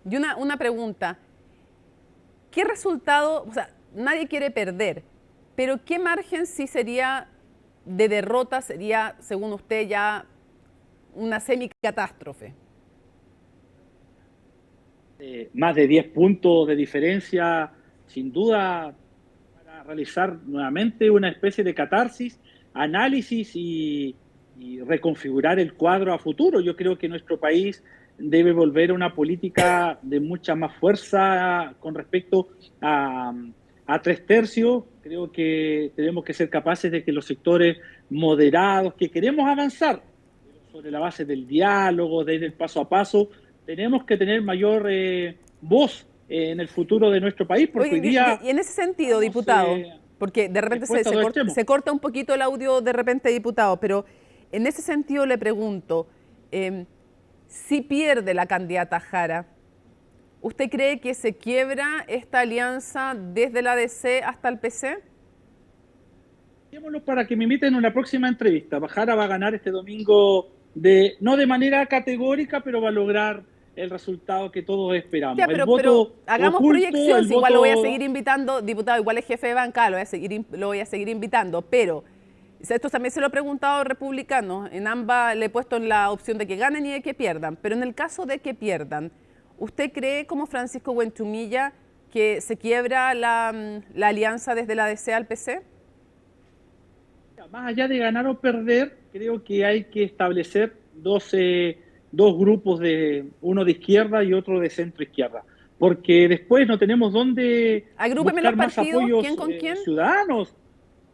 [SPEAKER 2] Y una pregunta. ¿Qué resultado, o sea, nadie quiere perder, pero qué margen sí sería de derrota, sería, según usted, ya una semicatástrofe?
[SPEAKER 4] Más de 10 puntos de diferencia, sin duda, para realizar nuevamente una especie de catarsis, análisis y reconfigurar el cuadro a futuro. Yo creo que nuestro país debe volver a una política de mucha más fuerza con respecto a 3/3. Creo que tenemos que ser capaces de que los sectores moderados, que queremos avanzar sobre la base del diálogo, desde el paso a paso, tenemos que tener mayor voz en el futuro de nuestro país, porque hoy día...
[SPEAKER 2] Y en ese sentido, diputado, Porque de repente se corta un poquito el audio de repente, diputado, pero en ese sentido le pregunto, si pierde la candidata Jara, ¿usted cree que se quiebra esta alianza desde la ADC hasta el PC?
[SPEAKER 4] Dejémoslo para que me inviten en una próxima entrevista. Jara va a ganar este domingo, no de manera categórica, pero va a lograr el resultado que todos esperamos.
[SPEAKER 2] Ya, pero hagamos proyecciones, igual lo voy a seguir invitando, diputado, igual es jefe de bancada, lo voy a seguir invitando, pero esto también se lo he preguntado a republicanos, en ambas le he puesto en la opción de que ganen y de que pierdan, pero en el caso de que pierdan, ¿usted cree, como Francisco Buentumilla, que se quiebra la alianza desde la ADC al PC?
[SPEAKER 4] Más allá de ganar o perder, creo que hay que establecer dos grupos, uno de izquierda y otro de centro izquierda, porque después no tenemos dónde buscar más apoyos.
[SPEAKER 2] ¿Quién con quién?
[SPEAKER 4] Ciudadanos.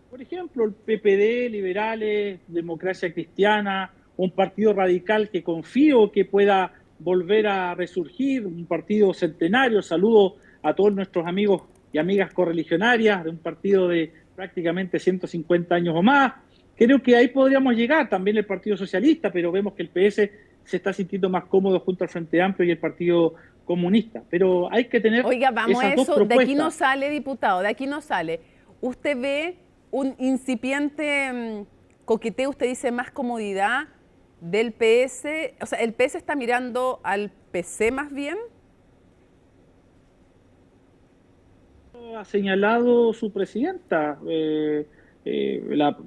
[SPEAKER 4] Por ejemplo, el PPD, liberales, Democracia Cristiana, un partido radical que confío que pueda volver a resurgir, un partido centenario. Saludo a todos nuestros amigos y amigas correligionarias de un partido de prácticamente 150 años o más. Creo que ahí podríamos llegar, también el Partido Socialista, pero vemos que el PS se está sintiendo más cómodo junto al Frente Amplio y el Partido Comunista. Pero hay que tener
[SPEAKER 2] vamos
[SPEAKER 4] esas
[SPEAKER 2] a
[SPEAKER 4] dos
[SPEAKER 2] eso,
[SPEAKER 4] propuestas.
[SPEAKER 2] De aquí no sale, diputado, de aquí no sale. ¿Usted ve un incipiente coqueteo, usted dice, más comodidad del PS? O sea, ¿el PS está mirando al PC más bien?
[SPEAKER 4] Ha señalado su presidenta, la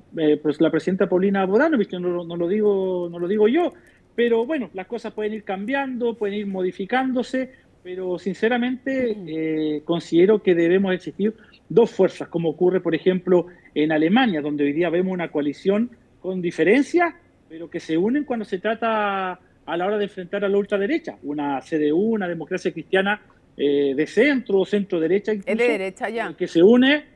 [SPEAKER 4] presidenta Paulina Bodanovich, no lo digo yo, pero bueno, las cosas pueden ir cambiando, pueden ir modificándose, pero sinceramente considero que debemos existir dos fuerzas, como ocurre, por ejemplo, en Alemania, donde hoy día vemos una coalición con diferencias, pero que se unen cuando se trata a la hora de enfrentar a la ultraderecha, una CDU, una Democracia Cristiana de centro-derecha, incluso,
[SPEAKER 2] es de derecha ya,
[SPEAKER 4] que se une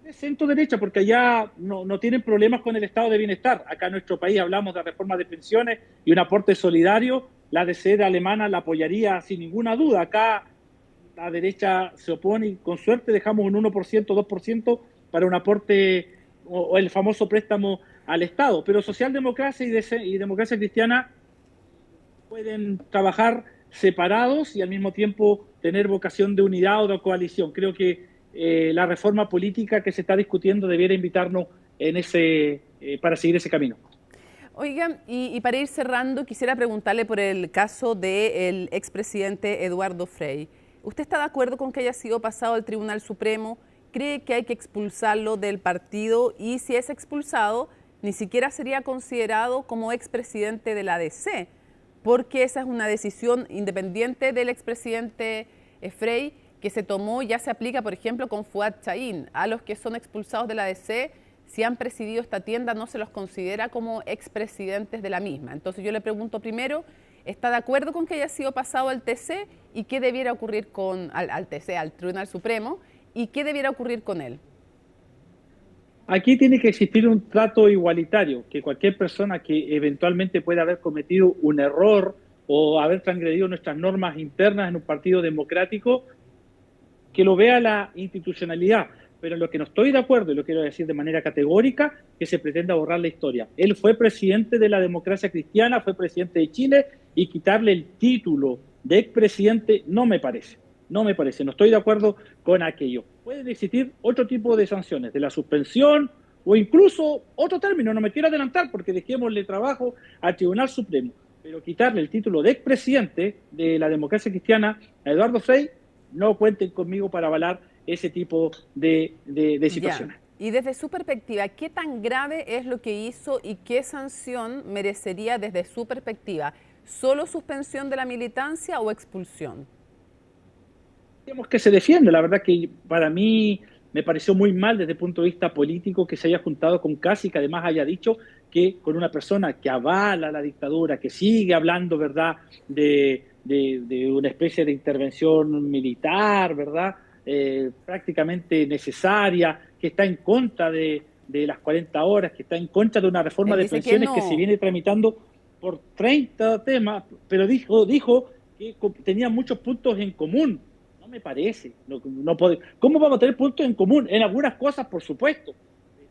[SPEAKER 4] de centro-derecha, porque allá no tienen problemas con el estado de bienestar. Acá en nuestro país hablamos de reforma de pensiones y un aporte solidario. La DC alemana la apoyaría sin ninguna duda. Acá la derecha se opone y con suerte dejamos un 1%, 2% para un aporte o el famoso préstamo al Estado. Pero socialdemocracia y democracia cristiana pueden trabajar separados y al mismo tiempo tener vocación de unidad o de coalición. Creo que la reforma política que se está discutiendo debiera invitarnos para seguir ese camino.
[SPEAKER 2] Oigan, y para ir cerrando, quisiera preguntarle por el caso del expresidente Eduardo Frei. ¿Usted está de acuerdo con que haya sido pasado al Tribunal Supremo? ¿Cree que hay que expulsarlo del partido? Y si es expulsado, ni siquiera sería considerado como expresidente de la ADC, porque esa es una decisión independiente del expresidente Frei que se tomó y ya se aplica, por ejemplo, con Fuad Chahín. A los que son expulsados de la ADC, si han presidido esta tienda, no se los considera como expresidentes de la misma. Entonces yo le pregunto primero, ¿está de acuerdo con que haya sido pasado al TC y qué debiera ocurrir al TC, al Tribunal Supremo, y qué debiera ocurrir con él?
[SPEAKER 4] Aquí tiene que existir un trato igualitario, que cualquier persona que eventualmente pueda haber cometido un error o haber transgredido nuestras normas internas en un partido democrático, que lo vea la institucionalidad. Pero en lo que no estoy de acuerdo, y lo quiero decir de manera categórica, que se pretenda borrar la historia. Él fue presidente de la Democracia Cristiana, fue presidente de Chile, y quitarle el título de expresidente no me parece. No estoy de acuerdo con aquello. Pueden existir otro tipo de sanciones, de la suspensión o incluso otro término, no me quiero adelantar porque dejémosle trabajo al Tribunal Supremo, pero quitarle el título de expresidente de la Democracia Cristiana a Eduardo Frei, no cuenten conmigo para avalar ese tipo de situaciones.
[SPEAKER 2] Ya. Y desde su perspectiva, ¿qué tan grave es lo que hizo y qué sanción merecería desde su perspectiva? ¿Solo suspensión de la militancia o expulsión?
[SPEAKER 4] Digamos que se defiende. La verdad que para mí me pareció muy mal desde el punto de vista político que se haya juntado con Kast y que además haya dicho que con una persona que avala la dictadura, que sigue hablando, ¿verdad?, de una especie de intervención militar, ¿verdad?, prácticamente necesaria, que está en contra de las 40 horas, que está en contra de una reforma de pensiones que se viene tramitando por 30 temas, pero dijo que tenía muchos puntos en común. No me parece. ¿Cómo vamos a tener puntos en común? En algunas cosas, por supuesto.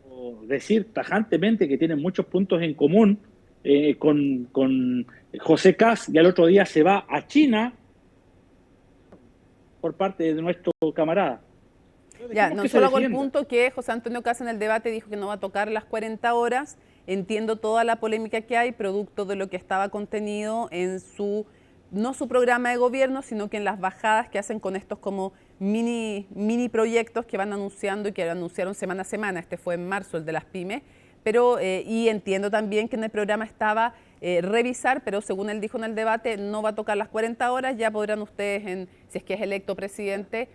[SPEAKER 4] Pero decir tajantemente que tienen muchos puntos en común con José Kast y al otro día se va a China por parte de nuestro camarada.
[SPEAKER 2] Ya, no solo hago el punto que José Antonio Kast en el debate dijo que no va a tocar las 40 horas. Entiendo toda la polémica que hay, producto de lo que estaba contenido en no su programa de gobierno, sino que en las bajadas que hacen con estos como mini proyectos que van anunciando y que anunciaron semana a semana. Este fue en marzo, el de las pymes. Pero, y entiendo también que en el programa estaba revisar, pero según él dijo en el debate, no va a tocar las 40 horas. Ya podrán ustedes, si es que es electo presidente,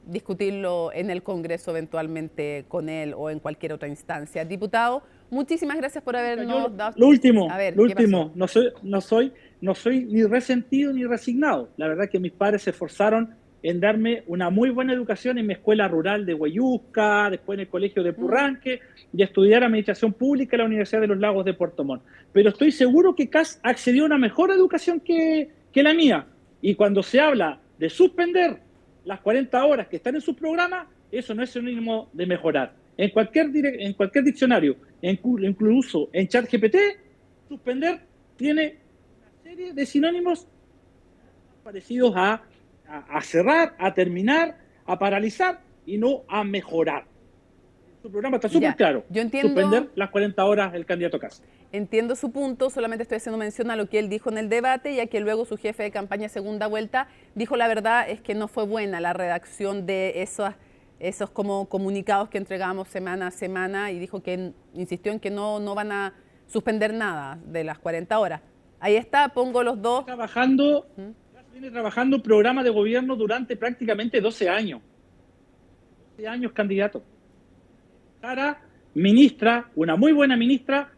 [SPEAKER 2] discutirlo en el Congreso eventualmente con él o en cualquier otra instancia. Diputado, muchísimas gracias por habernos dado...
[SPEAKER 4] Lo último, no soy ni resentido ni resignado. La verdad que mis padres se esforzaron en darme una muy buena educación en mi escuela rural de Hueyusca, después en el colegio de Purranque, y estudiar Administración Pública en la Universidad de los Lagos de Puerto Montt. Pero estoy seguro que Kast accedió a una mejor educación que la mía. Y cuando se habla de suspender las 40 horas que están en su programa, eso no es sinónimo de mejorar. En cualquier diccionario, incluso en ChatGPT, suspender tiene una serie de sinónimos parecidos a cerrar, a terminar, a paralizar y no a mejorar. Su programa está súper claro.
[SPEAKER 2] Yo entiendo,
[SPEAKER 4] suspender las 40 horas el candidato Kast.
[SPEAKER 2] Entiendo su punto, solamente estoy haciendo mención a lo que él dijo en el debate, ya que luego su jefe de campaña segunda vuelta dijo la verdad es que no fue buena la redacción de esos como comunicados que entregamos semana a semana y dijo que insistió en que no van a suspender nada de las 40 horas. Ahí está, pongo los dos.
[SPEAKER 4] Viene trabajando un programa de gobierno durante prácticamente 12 años. 12 años candidato. Sara, ministra, una muy buena ministra.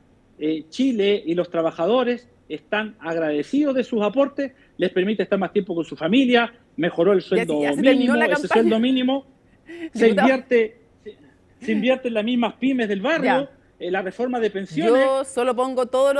[SPEAKER 4] Chile y los trabajadores están agradecidos de sus aportes, les permite estar más tiempo con su familia, mejoró el sueldo mínimo, ese sueldo mínimo se invierte en las mismas pymes del barrio. La reforma de pensiones.
[SPEAKER 2] Yo solo pongo todos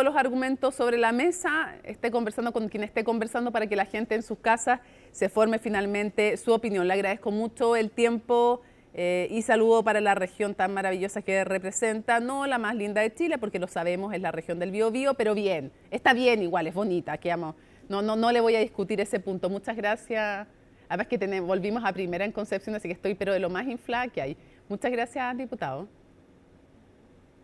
[SPEAKER 2] los argumentos sobre la mesa, esté conversando con quien esté conversando para que la gente en sus casas se forme finalmente su opinión. Le agradezco mucho el tiempo y saludo para la región tan maravillosa que representa, no la más linda de Chile, porque lo sabemos, es la región del Biobío, pero bien, está bien igual, es bonita, que amo. No le voy a discutir ese punto. Muchas gracias. Además que volvimos a primera en Concepción, así que estoy pero de lo más inflada que hay. Muchas gracias, diputado.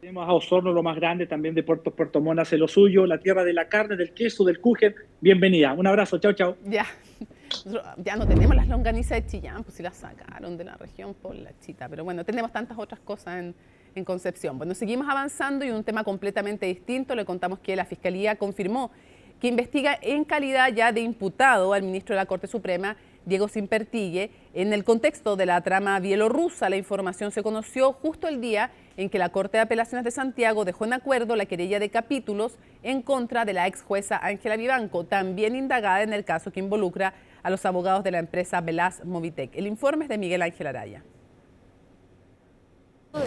[SPEAKER 4] Tenemos a Osorno, lo más grande, también de Puerto Montt hace lo suyo, la tierra de la carne, del queso, del kuchen. Bienvenida. Un abrazo. Chao, chao.
[SPEAKER 2] Ya no tenemos las longanizas de Chillán, pues si las sacaron de la región por la chita. Pero bueno, tenemos tantas otras cosas en Concepción. Bueno, seguimos avanzando y un tema completamente distinto. Le contamos que la Fiscalía confirmó que investiga en calidad ya de imputado al ministro de la Corte Suprema, Diego Simpertigue, en el contexto de la trama bielorrusa. La información se conoció justo el día en que la Corte de Apelaciones de Santiago dejó en acuerdo la querella de capítulos en contra de la ex jueza Ángela Vivanco, también indagada en el caso que involucra a los abogados de la empresa Velaz Movitec. El informe es de Miguel Ángel Araya.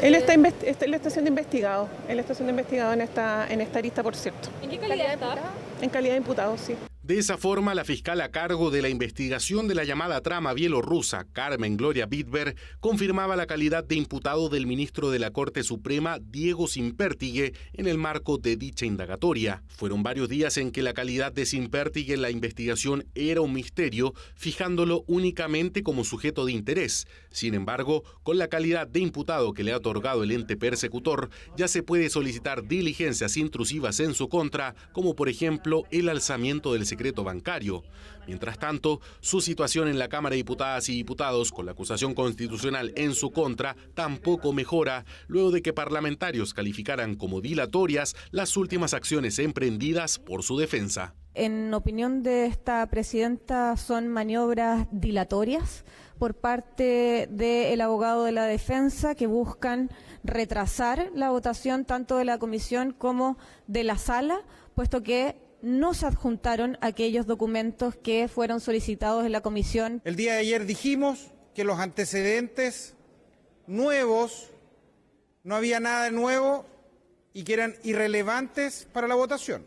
[SPEAKER 3] Él está siendo investigado. Él está siendo investigado en esta arista, por cierto.
[SPEAKER 5] ¿En qué calidad está?
[SPEAKER 3] En calidad de imputado, sí.
[SPEAKER 6] De esa forma, la fiscal a cargo de la investigación de la llamada trama bielorrusa, Carmen Gloria Bitber, confirmaba la calidad de imputado del ministro de la Corte Suprema, Diego Simpertigue, en el marco de dicha indagatoria. Fueron varios días en que la calidad de Simpertigue en la investigación era un misterio, fijándolo únicamente como sujeto de interés. Sin embargo, con la calidad de imputado que le ha otorgado el ente persecutor, ya se puede solicitar diligencias intrusivas en su contra, como por ejemplo el alzamiento del secreto bancario. Mientras tanto, su situación en la Cámara de Diputadas y Diputados, con la acusación constitucional en su contra, tampoco mejora, luego de que parlamentarios calificaran como dilatorias las últimas acciones emprendidas por su defensa.
[SPEAKER 7] En opinión de esta presidenta, son maniobras dilatorias por parte del abogado de la defensa que buscan retrasar la votación tanto de la comisión como de la sala, puesto que no se adjuntaron aquellos documentos que fueron solicitados en la comisión.
[SPEAKER 25] El día de ayer dijimos que los antecedentes nuevos, no había nada de nuevo y que eran irrelevantes para la votación.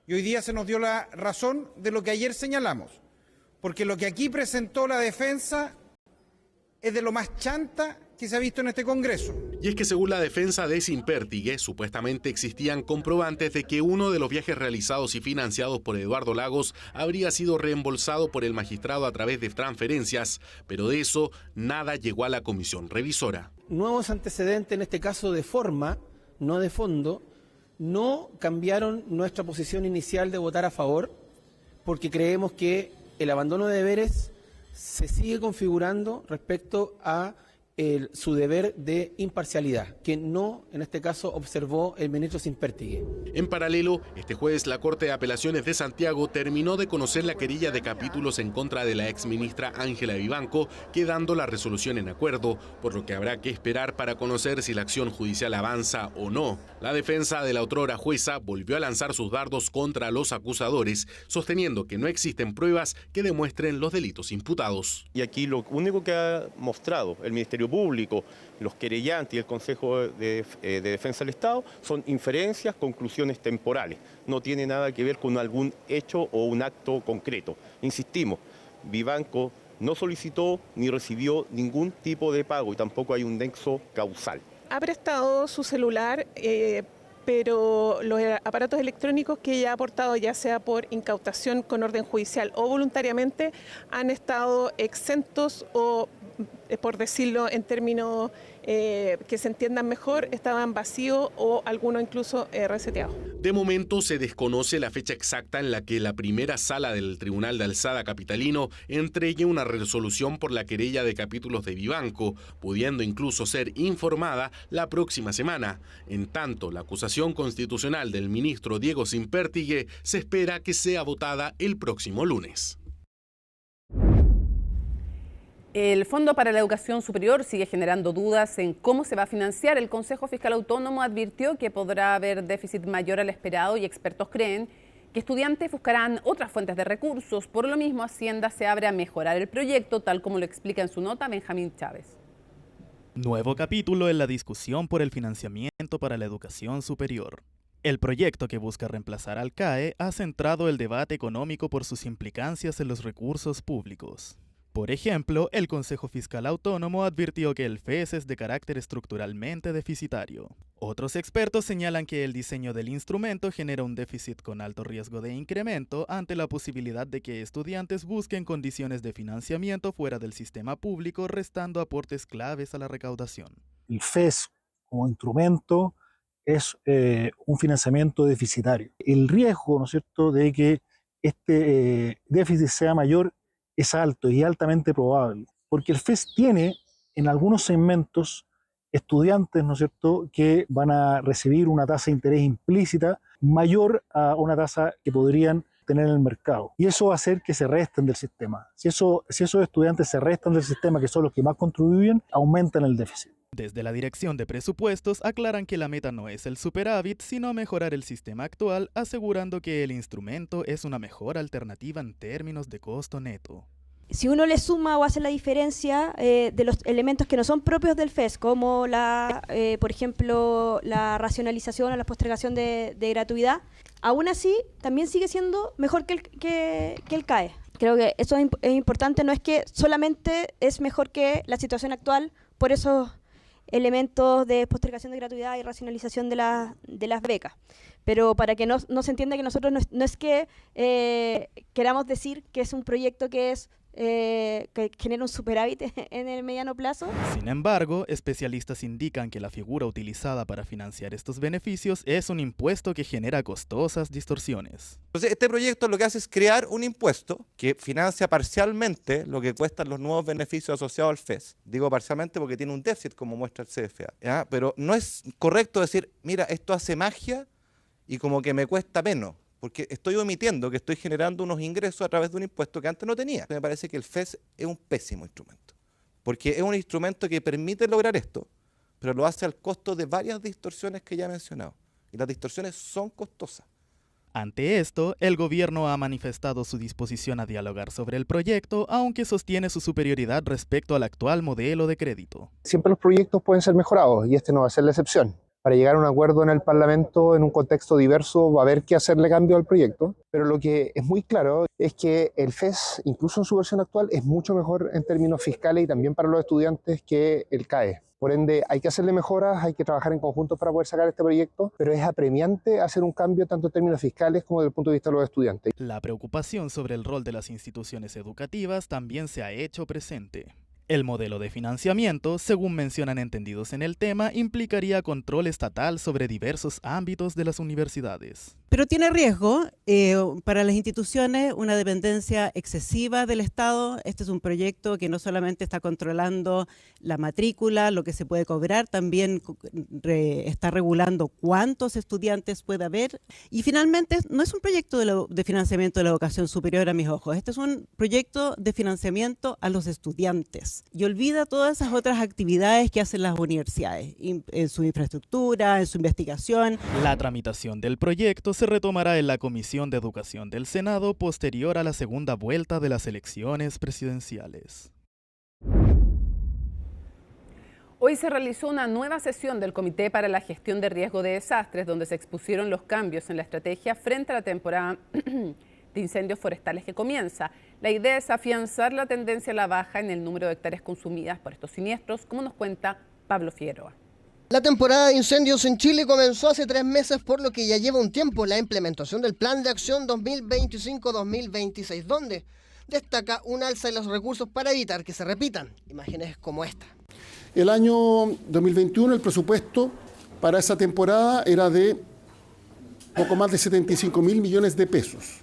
[SPEAKER 25] Y hoy día se nos dio la razón de lo que ayer señalamos. porque lo que aquí presentó la defensa es de lo más chanta que se ha visto en este Congreso.
[SPEAKER 6] Y es que según la defensa de Simpertigue, supuestamente existían comprobantes de que uno de los viajes realizados y financiados por Eduardo Lagos habría sido reembolsado por el magistrado a través de transferencias, pero de eso nada llegó a la comisión revisora.
[SPEAKER 5] Nuevos antecedentes, en este caso de forma, no de fondo, no cambiaron nuestra posición inicial de votar a favor, porque creemos que el abandono de deberes se sigue configurando respecto a su deber de imparcialidad, que no, en este caso, observó el ministro Simpertigue.
[SPEAKER 6] En paralelo, este jueves la Corte de Apelaciones de Santiago terminó de conocer la querella de capítulos en contra de la exministra Ángela Vivanco, quedando la resolución en acuerdo, por lo que habrá que esperar para conocer si la acción judicial avanza o no. La defensa de la otrora jueza volvió a lanzar sus dardos contra los acusadores, sosteniendo que no existen pruebas que demuestren los delitos imputados.
[SPEAKER 9] Y aquí lo único que ha mostrado el Ministerio Público, los querellantes y el Consejo de Defensa del Estado son inferencias, conclusiones temporales. No tiene nada que ver con algún hecho o un acto concreto. Insistimos, Vivanco no solicitó ni recibió ningún tipo de pago y tampoco hay un nexo causal.
[SPEAKER 3] Ha prestado su celular, pero los aparatos electrónicos que ella ha aportado, ya sea por incautación con orden judicial o voluntariamente, han estado exentos o, por decirlo en términos que se entiendan mejor, estaban vacíos o algunos incluso reseteados.
[SPEAKER 6] De momento se desconoce la fecha exacta en la que la primera sala del Tribunal de Alzada capitalino entregue una resolución por la querella de capítulos de Vivanco, pudiendo incluso ser informada la próxima semana. En tanto, la acusación constitucional del ministro Diego Simpertigue se espera que sea votada el próximo lunes.
[SPEAKER 2] El Fondo para la Educación Superior sigue generando dudas en cómo se va a financiar. El Consejo Fiscal Autónomo advirtió que podrá haber déficit mayor al esperado y expertos creen que estudiantes buscarán otras fuentes de recursos. Por lo mismo, Hacienda se abre a mejorar el proyecto, tal como lo explica en su nota Benjamín Chávez.
[SPEAKER 10] Nuevo capítulo en la discusión por el financiamiento para la educación superior. El proyecto que busca reemplazar al CAE ha centrado el debate económico por sus implicancias en los recursos públicos. Por ejemplo, el Consejo Fiscal Autónomo advirtió que el FES es de carácter estructuralmente deficitario. Otros expertos señalan que el diseño del instrumento genera un déficit con alto riesgo de incremento ante la posibilidad de que estudiantes busquen condiciones de financiamiento fuera del sistema público, restando aportes claves a la recaudación.
[SPEAKER 12] El FES como instrumento es un financiamiento deficitario. El riesgo, ¿no es cierto?, de que este déficit sea mayor es alto y altamente probable, porque el FES tiene en algunos segmentos estudiantes, ¿no es cierto?, que van a recibir una tasa de interés implícita mayor a una tasa que podrían tener en el mercado. Y eso va a hacer que se resten del sistema. Si esos estudiantes se restan del sistema, que son los que más contribuyen, aumentan el déficit.
[SPEAKER 10] Desde la Dirección de Presupuestos aclaran que la meta no es el superávit, sino mejorar el sistema actual, asegurando que el instrumento es una mejor alternativa en términos de costo neto.
[SPEAKER 13] Si uno le suma o hace la diferencia de los elementos que no son propios del FES, como por ejemplo, la racionalización o la postergación de gratuidad, aún así también sigue siendo mejor que el CAE. Creo que eso es importante, no es que solamente es mejor que la situación actual por esos elementos de postergación de gratuidad y racionalización de las becas. Pero para que no se entienda que nosotros no es que queramos decir que es un proyecto que genera un superávit en el mediano plazo.
[SPEAKER 10] Sin embargo, especialistas indican que la figura utilizada para financiar estos beneficios es un impuesto que genera costosas distorsiones.
[SPEAKER 26] Entonces, este proyecto lo que hace es crear un impuesto que financia parcialmente lo que cuestan los nuevos beneficios asociados al FES. Digo parcialmente porque tiene un déficit, como muestra el CFA, ¿ya? Pero no es correcto decir, mira, esto hace magia y como que me cuesta menos, porque estoy omitiendo que estoy generando unos ingresos a través de un impuesto que antes no tenía. Me parece que el FES es un pésimo instrumento, porque es un instrumento que permite lograr esto, pero lo hace al costo de varias distorsiones que ya he mencionado, y las distorsiones son costosas.
[SPEAKER 10] Ante esto, el gobierno ha manifestado su disposición a dialogar sobre el proyecto, aunque sostiene su superioridad respecto al actual modelo de crédito.
[SPEAKER 27] Siempre los proyectos pueden ser mejorados y este no va a ser la excepción.
[SPEAKER 8] para llegar a un acuerdo en el Parlamento en un contexto diverso va a haber que hacerle cambio al proyecto, pero lo que es muy claro es que el FES, incluso en su versión actual, es mucho mejor en términos fiscales y también para los estudiantes que el CAE. Por ende, hay que hacerle mejoras, hay que trabajar en conjunto para poder sacar este proyecto, pero es apremiante hacer un cambio tanto en términos fiscales como desde el punto de vista de los estudiantes.
[SPEAKER 10] La preocupación sobre el rol de las instituciones educativas también se ha hecho presente. El modelo de financiamiento, según mencionan entendidos en el tema, implicaría control estatal sobre diversos ámbitos de las universidades.
[SPEAKER 11] Pero tiene riesgo para las instituciones, una dependencia excesiva del Estado. Este es un proyecto que no solamente está controlando la matrícula, lo que se puede cobrar, también está regulando cuántos estudiantes puede haber. Y finalmente no es un proyecto de financiamiento de la educación superior a mis ojos, este es un proyecto de financiamiento a los estudiantes. Y olvida todas esas otras actividades que hacen las universidades, en su infraestructura, en su investigación.
[SPEAKER 10] La tramitación del proyecto se retomará en la Comisión de Educación del Senado posterior a la segunda vuelta de las elecciones presidenciales.
[SPEAKER 2] Hoy se realizó una nueva sesión del Comité para la Gestión de Riesgo de Desastres, donde se expusieron los cambios en la estrategia frente a la temporada de incendios forestales que comienza. La idea es afianzar la tendencia a la baja en el número de hectáreas consumidas por estos siniestros, como nos cuenta Pablo Figueroa.
[SPEAKER 14] La temporada de incendios en Chile comenzó hace 3 meses, por lo que ya lleva un tiempo la implementación del Plan de Acción 2025-2026, donde destaca un alza de los recursos para evitar que se repitan imágenes como esta.
[SPEAKER 15] El año 2021 el presupuesto para esa temporada era de poco más de 75.000 millones de pesos.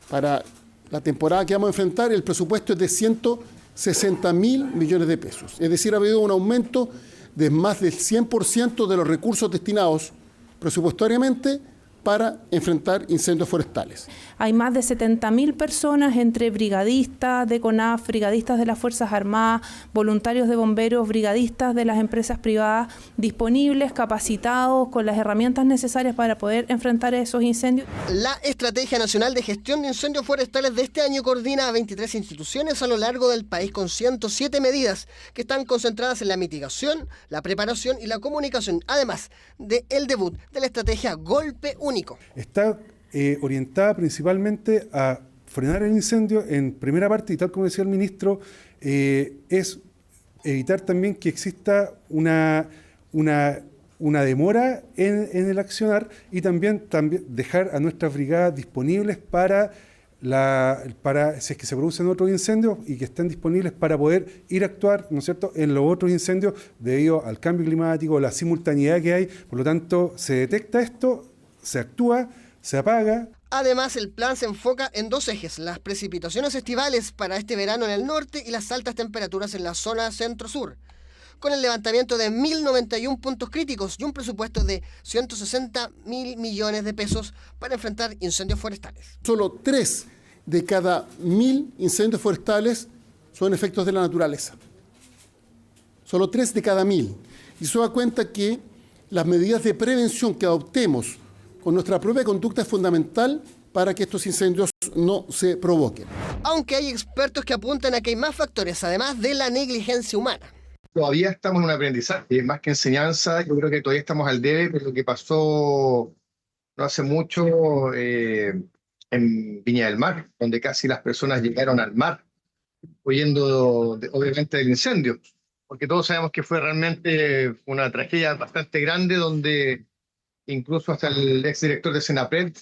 [SPEAKER 15] Para la temporada que vamos a enfrentar el presupuesto es de 160.000 millones de pesos. Es decir, ha habido un aumento de más del 100% de los recursos destinados presupuestariamente para enfrentar incendios forestales.
[SPEAKER 17] Hay más de 70.000 personas entre brigadistas de CONAF, brigadistas de las Fuerzas Armadas, voluntarios de bomberos, brigadistas de las empresas privadas, disponibles, capacitados, con las herramientas necesarias para poder enfrentar esos incendios.
[SPEAKER 14] La Estrategia Nacional de Gestión de Incendios Forestales de este año coordina a 23 instituciones a lo largo del país con 107 medidas que están concentradas en la mitigación, la preparación y la comunicación, además del debut de la estrategia Golpe Único.
[SPEAKER 18] Está orientada principalmente a frenar el incendio en primera parte y, tal como decía el ministro, es evitar también que exista una demora en el accionar y también dejar a nuestras brigadas disponibles para si es que se producen otros incendios y que estén disponibles para poder ir a actuar, ¿no es cierto?, en los otros incendios debido al cambio climático, la simultaneidad que hay. Por lo tanto, se detecta esto, se actúa, se apaga.
[SPEAKER 14] Además, el plan se enfoca en 2 ejes: las precipitaciones estivales para este verano en el norte y las altas temperaturas en la zona centro-sur, con el levantamiento de 1.091 puntos críticos y un presupuesto de 160.000 millones de pesos para enfrentar incendios forestales.
[SPEAKER 15] Solo 3 de cada 1.000 incendios forestales son efectos de la naturaleza. Solo 3 de cada 1.000. Y eso da cuenta que las medidas de prevención que adoptemos con nuestra propia conducta es fundamental para que estos incendios no se provoquen.
[SPEAKER 14] Aunque hay expertos que apuntan a que hay más factores, además de la negligencia humana.
[SPEAKER 27] Todavía estamos en un aprendizaje, más que enseñanza. Yo creo que todavía estamos al debe por lo que pasó no hace mucho en Viña del Mar, donde casi las personas llegaron al mar, huyendo obviamente del incendio, porque todos sabemos que fue realmente una tragedia bastante grande, donde incluso hasta el exdirector de Senapred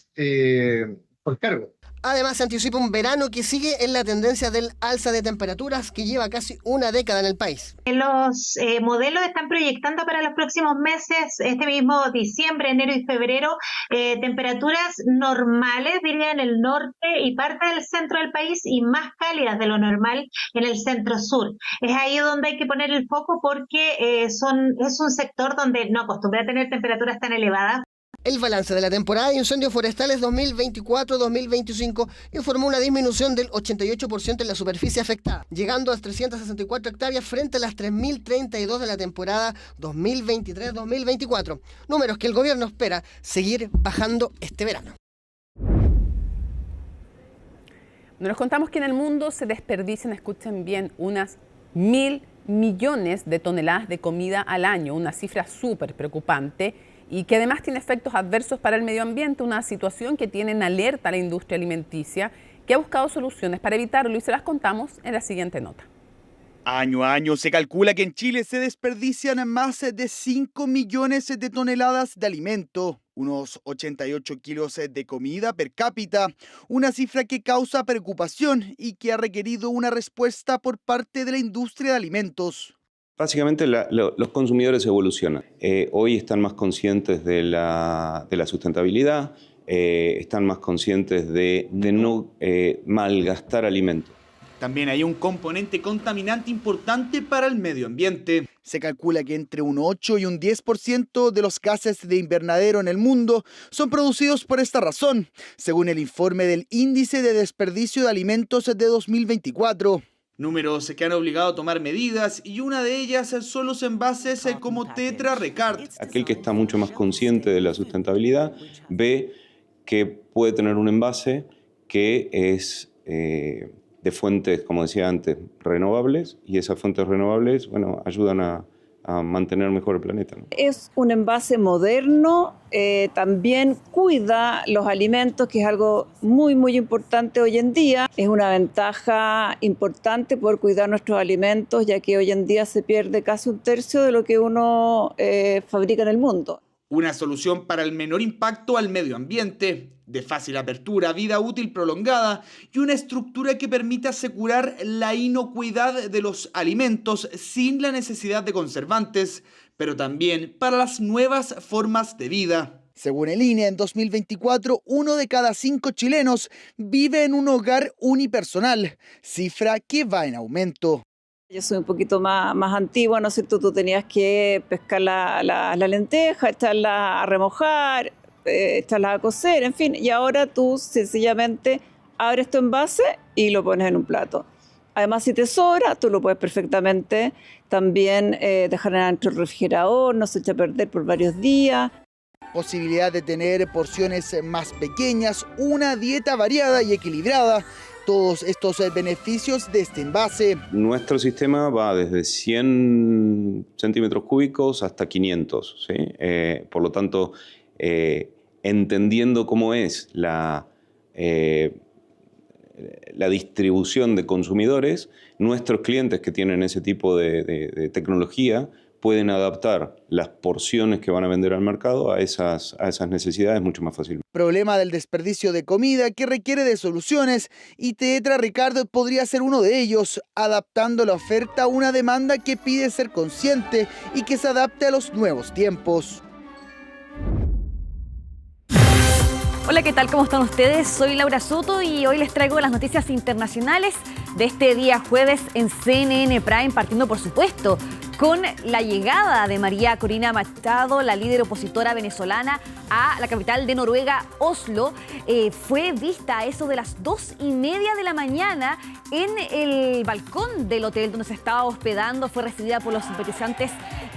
[SPEAKER 27] por cargo.
[SPEAKER 14] Además, se anticipa un verano que sigue en la tendencia del alza de temperaturas que lleva casi una década en el país.
[SPEAKER 28] Los modelos están proyectando para los próximos meses, este mismo diciembre, enero y febrero, temperaturas normales, diría, en el norte y parte del centro del país, y más cálidas de lo normal en el centro-sur. Es ahí donde hay que poner el foco, porque es un sector donde no acostumbra a tener temperaturas tan elevadas.
[SPEAKER 14] El balance de la temporada de incendios forestales 2024-2025 informó una disminución del 88% en la superficie afectada, llegando a 364 hectáreas frente a las 3.032 de la temporada 2023-2024, números que el gobierno espera seguir bajando este verano.
[SPEAKER 2] Nos contamos que en el mundo se desperdician, escuchen bien, unas 1.000 millones de toneladas de comida al año, una cifra súper preocupante y que además tiene efectos adversos para el medio ambiente, una situación que tiene en alerta a la industria alimenticia, que ha buscado soluciones para evitarlo y se las contamos en la siguiente nota.
[SPEAKER 1] Año a año se calcula que en Chile se desperdician más de 5 millones de toneladas de alimento, unos 88 kilos de comida per cápita, una cifra que causa preocupación y que ha requerido una respuesta por parte de la industria de alimentos.
[SPEAKER 16] Básicamente los consumidores evolucionan. Hoy están más conscientes de la sustentabilidad, están más conscientes de no malgastar alimentos.
[SPEAKER 1] También hay un componente contaminante importante para el medio ambiente. Se calcula que entre un 8 y un 10% de los gases de invernadero en el mundo son producidos por esta razón, según el informe del Índice de Desperdicio de Alimentos de 2024. Números que han obligado a tomar medidas y una de ellas son los envases como Tetra Recart.
[SPEAKER 16] Aquel que está mucho más consciente de la sustentabilidad ve que puede tener un envase que es de fuentes, como decía antes, renovables, y esas fuentes renovables, bueno, ayudan a mantener mejor el planeta, ¿no?
[SPEAKER 19] Es un envase moderno, también cuida los alimentos, que es algo muy, muy importante hoy en día. Es una ventaja importante poder cuidar nuestros alimentos, ya que hoy en día se pierde casi un tercio de lo que uno fabrica en el mundo.
[SPEAKER 1] Una solución para el menor impacto al medio ambiente, de fácil apertura, vida útil prolongada y una estructura que permita asegurar la inocuidad de los alimentos sin la necesidad de conservantes, pero también para las nuevas formas de vida. Según el INE, en 2024, 1 de cada 5 chilenos vive en un hogar unipersonal, cifra que va en aumento.
[SPEAKER 19] Yo soy un poquito más antigua, ¿no es cierto? Tú tenías que pescar la lenteja, echarla a remojar, echarla a cocer, en fin. Y ahora tú sencillamente abres tu envase y lo pones en un plato. Además, si te sobra, tú lo puedes perfectamente también dejar dentro del refrigerador, no se echa a perder por varios días.
[SPEAKER 1] Posibilidad de tener porciones más pequeñas, una dieta variada y equilibrada. Todos estos beneficios de este envase.
[SPEAKER 16] Nuestro sistema va desde 100 centímetros cúbicos hasta 500, ¿sí? Por lo tanto, entendiendo cómo es la distribución de consumidores, nuestros clientes que tienen ese tipo de tecnología pueden adaptar las porciones que van a vender al mercado a esas necesidades mucho más fácilmente.
[SPEAKER 1] Problema del desperdicio de comida que requiere de soluciones y Tetra Recart podría ser uno de ellos, adaptando la oferta a una demanda que pide ser consciente y que se adapte a los nuevos tiempos.
[SPEAKER 20] Hola, ¿qué tal? ¿Cómo están ustedes? Soy Laura Soto y hoy les traigo las noticias internacionales de este día jueves en CNN Prime, partiendo por supuesto con la llegada de María Corina Machado, la líder opositora venezolana, a la capital de Noruega, Oslo. Fue vista a eso de las 2:30 de la mañana en el balcón del hotel donde se estaba hospedando. Fue recibida por los simpatizantes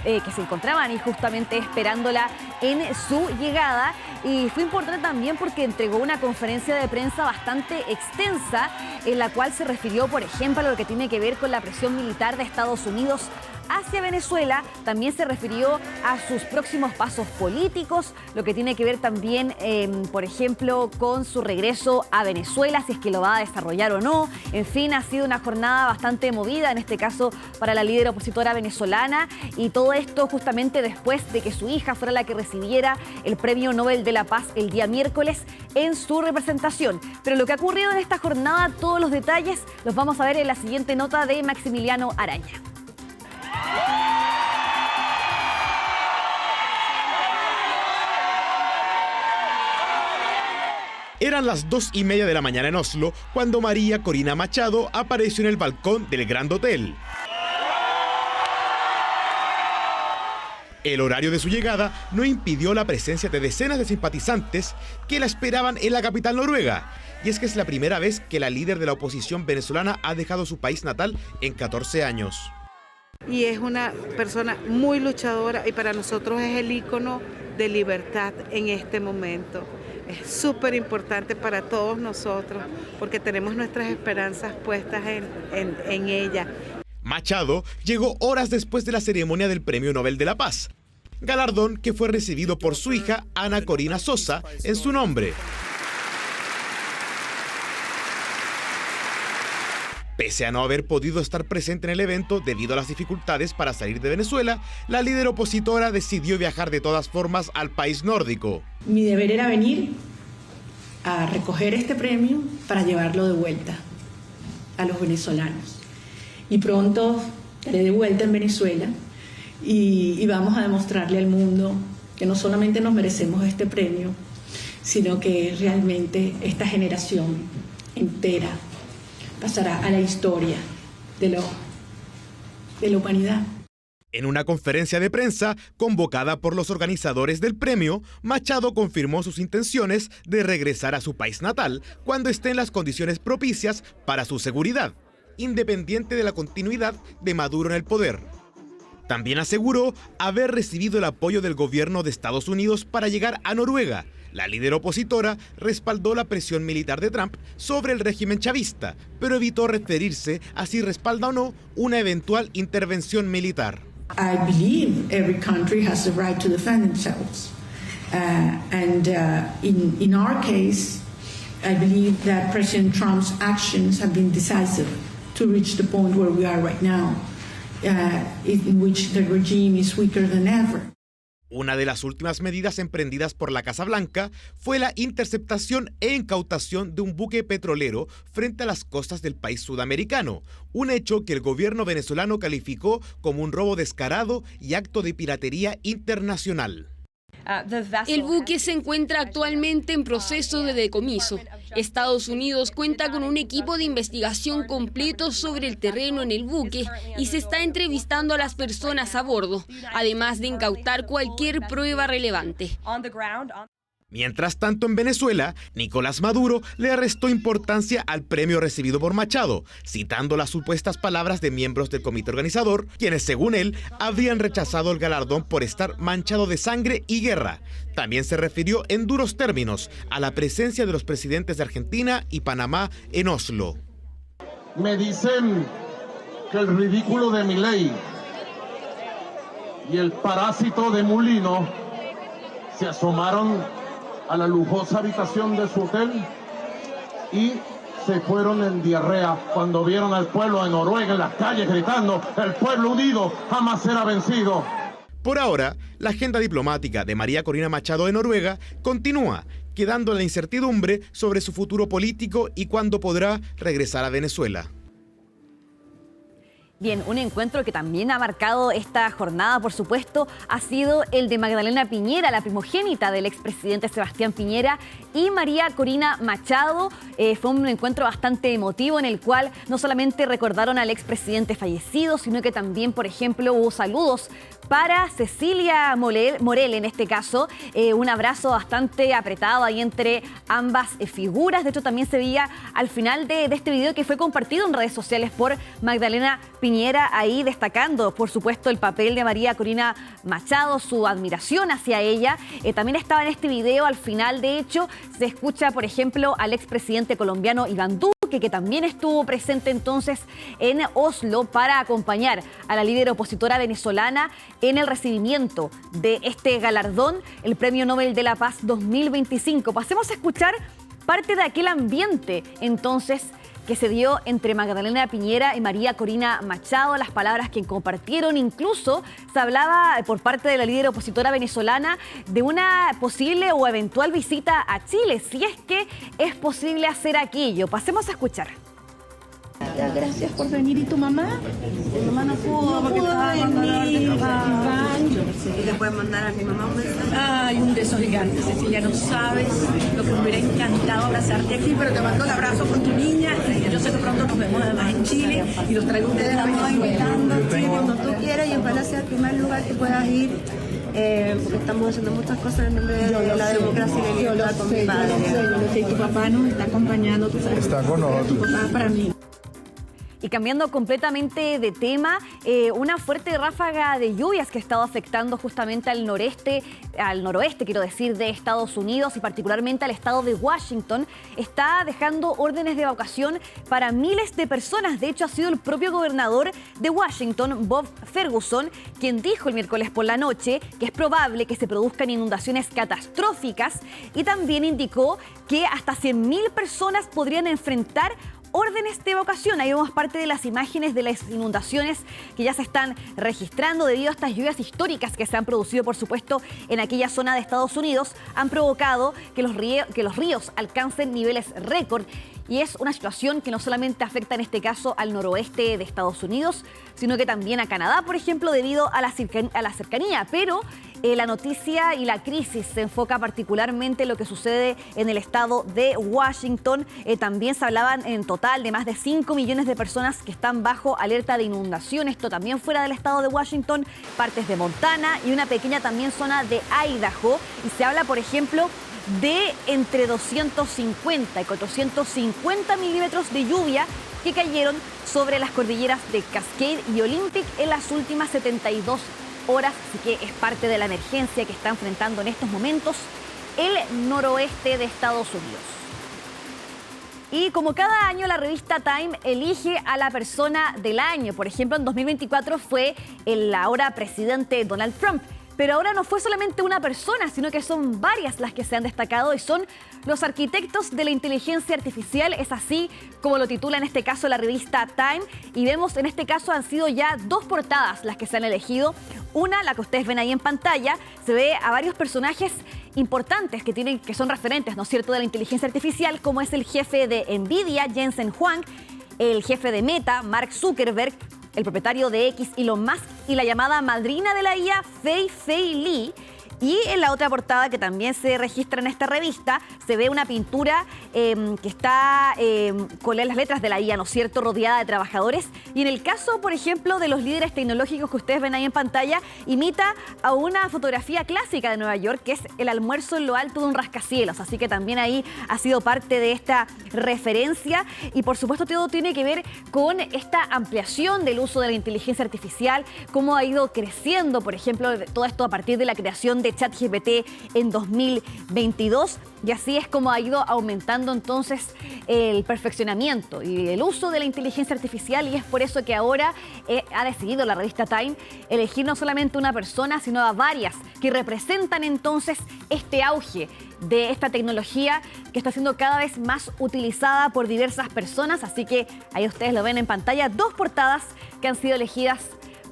[SPEAKER 20] que se encontraban ahí justamente esperándola en su llegada. Y fue importante también porque entregó una conferencia de prensa bastante extensa en la cual se refirió, por ejemplo, a lo que tiene que ver con la presión militar de Estados Unidos hacia Venezuela. También se refirió a sus próximos pasos políticos, lo que tiene que ver también, por ejemplo, con su regreso a Venezuela, si es que lo va a desarrollar o no. En fin, ha sido una jornada bastante movida, en este caso para la líder opositora venezolana, y todo esto justamente después de que su hija fuera la que recibiera el Premio Nobel de la Paz el día miércoles en su representación. Pero lo que ha ocurrido en esta jornada, todos los detalles los vamos a ver en la siguiente nota de Maximiliano Araña.
[SPEAKER 21] Eran las 2:30 de la mañana en Oslo cuando María Corina Machado apareció en el balcón del Grand Hotel. El horario de su llegada no impidió la presencia de decenas de simpatizantes que la esperaban en la capital noruega. Y es que es la primera vez que la líder de la oposición venezolana ha dejado su país natal en 14 años.
[SPEAKER 22] Y es una persona muy luchadora y para nosotros es el ícono de libertad en este momento. Es súper importante para todos nosotros porque tenemos nuestras esperanzas puestas en ella.
[SPEAKER 21] Machado llegó horas después de la ceremonia del Premio Nobel de la Paz, galardón que fue recibido por su hija Ana Corina Sosa en su nombre. Pese a no haber podido estar presente en el evento debido a las dificultades para salir de Venezuela, la líder opositora decidió viajar de todas formas al país nórdico.
[SPEAKER 3] Mi deber era venir a recoger este premio para llevarlo de vuelta a los venezolanos. Y pronto estaré de vuelta en Venezuela y vamos a demostrarle al mundo que no solamente nos merecemos este premio, sino que realmente esta generación entera pasará a la historia de la humanidad.
[SPEAKER 21] En una conferencia de prensa convocada por los organizadores del premio, Machado confirmó sus intenciones de regresar a su país natal cuando estén las condiciones propicias para su seguridad, independiente de la continuidad de Maduro en el poder. También aseguró haber recibido el apoyo del gobierno de Estados Unidos para llegar a Noruega. La líder opositora respaldó la presión militar de Trump sobre el régimen chavista, pero evitó referirse a si respalda o no una eventual intervención militar.
[SPEAKER 3] I believe every country has the right to defend themselves. In our case, I believe that President Trump's actions have been decisive to reach the point where we are right now, in which the regime is weaker than ever.
[SPEAKER 21] Una de las últimas medidas emprendidas por la Casa Blanca fue la interceptación e incautación de un buque petrolero frente a las costas del país sudamericano, un hecho que el gobierno venezolano calificó como un robo descarado y acto de piratería internacional.
[SPEAKER 4] El buque se encuentra actualmente en proceso de decomiso. Estados Unidos cuenta con un equipo de investigación completo sobre el terreno en el buque y se está entrevistando a las personas a bordo, además de incautar cualquier prueba relevante.
[SPEAKER 21] Mientras tanto, en Venezuela, Nicolás Maduro le restó importancia al premio recibido por Machado, citando las supuestas palabras de miembros del comité organizador, quienes, según él, habrían rechazado el galardón por estar manchado de sangre y guerra. También se refirió en duros términos a la presencia de los presidentes de Argentina y Panamá en Oslo.
[SPEAKER 5] Me dicen que el ridículo de Milei y el parásito de Mulino se asomaron a la lujosa habitación de su hotel y se fueron en diarrea cuando vieron al pueblo de Noruega en las calles gritando: el pueblo unido jamás será vencido.
[SPEAKER 21] Por ahora, la agenda diplomática de María Corina Machado de Noruega continúa, quedando en la incertidumbre sobre su futuro político y cuándo podrá regresar a Venezuela.
[SPEAKER 20] Bien, un encuentro que también ha marcado esta jornada, por supuesto, ha sido el de Magdalena Piñera, la primogénita del expresidente Sebastián Piñera, y María Corina Machado. Fue un encuentro bastante emotivo en el cual no solamente recordaron al expresidente fallecido, sino que también, por ejemplo, hubo saludos para Cecilia Morel, en este caso, un abrazo bastante apretado ahí entre ambas figuras. De hecho, también se veía al final de este video que fue compartido en redes sociales por Magdalena Piñera, ahí destacando, por supuesto, el papel de María Corina Machado, su admiración hacia ella. También estaba en este video, al final, de hecho, se escucha, por ejemplo, al expresidente colombiano Iván Duque, que también estuvo presente entonces en Oslo para acompañar a la líder opositora venezolana en el recibimiento de este galardón, el Premio Nobel de la Paz 2025. Pasemos a escuchar parte de aquel ambiente entonces que se dio entre Magdalena Piñera y María Corina Machado, las palabras que compartieron. Incluso se hablaba por parte de la líder opositora venezolana de una posible o eventual visita a Chile, si es que es posible hacer aquello. Pasemos a escuchar.
[SPEAKER 3] Gracias por venir. ¿Y tu mamá? Mi mamá no pudo venir. ¿Y le puedes mandar a mi mamá un beso? Ay, un beso gigante, Cecilia. No sabes lo que me hubiera encantado abrazarte aquí, pero te mando el abrazo con tu niña. Yo sé que pronto nos vemos además en Chile y los traigo a ustedes a Venezuela. Cuando tú quieras y ojalá sea el primer lugar que puedas ir. Porque estamos haciendo muchas cosas en nombre de la democracia y la libertad con mi padre. Yo lo sé, tu papá nos está acompañando, tú sabes.
[SPEAKER 5] Está con nosotros.
[SPEAKER 3] Tu papá para mí.
[SPEAKER 20] Y cambiando completamente de tema, una fuerte ráfaga de lluvias que ha estado afectando justamente al noroeste, quiero decir, de Estados Unidos y particularmente al estado de Washington, está dejando órdenes de evacuación para miles de personas. De hecho, ha sido el propio gobernador de Washington, Bob Ferguson, quien dijo el miércoles por la noche que es probable que se produzcan inundaciones catastróficas y también indicó que hasta 100.000 personas podrían enfrentar órdenes de evacuación. Ahí vemos parte de las imágenes de las inundaciones que ya se están registrando debido a estas lluvias históricas que se han producido, por supuesto, en aquella zona de Estados Unidos. Han provocado que los ríos alcancen niveles récord. Y es una situación que no solamente afecta en este caso al noroeste de Estados Unidos, sino que también a Canadá, por ejemplo, debido a la cercanía. Pero la noticia y la crisis se enfoca particularmente en lo que sucede en el estado de Washington. También se hablaban en total de más de 5 millones de personas que están bajo alerta de inundación. Esto también fuera del estado de Washington, partes de Montana y una pequeña también zona de Idaho. Y se habla, por ejemplo, de entre 250 y 450 milímetros de lluvia que cayeron sobre las cordilleras de Cascade y Olympic en las últimas 72 horas. Así que es parte de la emergencia que está enfrentando en estos momentos el noroeste de Estados Unidos. Y como cada año, la revista Time elige a la persona del año. Por ejemplo, en 2024 fue el ahora presidente Donald Trump. Pero ahora no fue solamente una persona, sino que son varias las que se han destacado y son los arquitectos de la inteligencia artificial. Es así como lo titula en este caso la revista Time. Y vemos en este caso han sido ya 2 portadas las que se han elegido. Una, la que ustedes ven ahí en pantalla, se ve a varios personajes importantes que son referentes, ¿no es cierto?, de la inteligencia artificial, como es el jefe de Nvidia, Jensen Huang, el jefe de Meta, Mark Zuckerberg, el propietario de X, Elon Musk, y la llamada madrina de la IA, Fei Li. Y en la otra portada que también se registra en esta revista, se ve una pintura que está con las letras de la IA, ¿no es cierto?, rodeada de trabajadores. Y en el caso, por ejemplo, de los líderes tecnológicos que ustedes ven ahí en pantalla, imita a una fotografía clásica de Nueva York, que es el almuerzo en lo alto de un rascacielos. Así que también ahí ha sido parte de esta referencia. Y por supuesto todo tiene que ver con esta ampliación del uso de la inteligencia artificial, cómo ha ido creciendo, por ejemplo, todo esto a partir de la creación de ChatGPT en 2022, y así es como ha ido aumentando entonces el perfeccionamiento y el uso de la inteligencia artificial, y es por eso que ahora ha decidido la revista Time elegir no solamente una persona, sino a varias que representan entonces este auge de esta tecnología que está siendo cada vez más utilizada por diversas personas. Así que ahí ustedes lo ven en pantalla, 2 portadas que han sido elegidas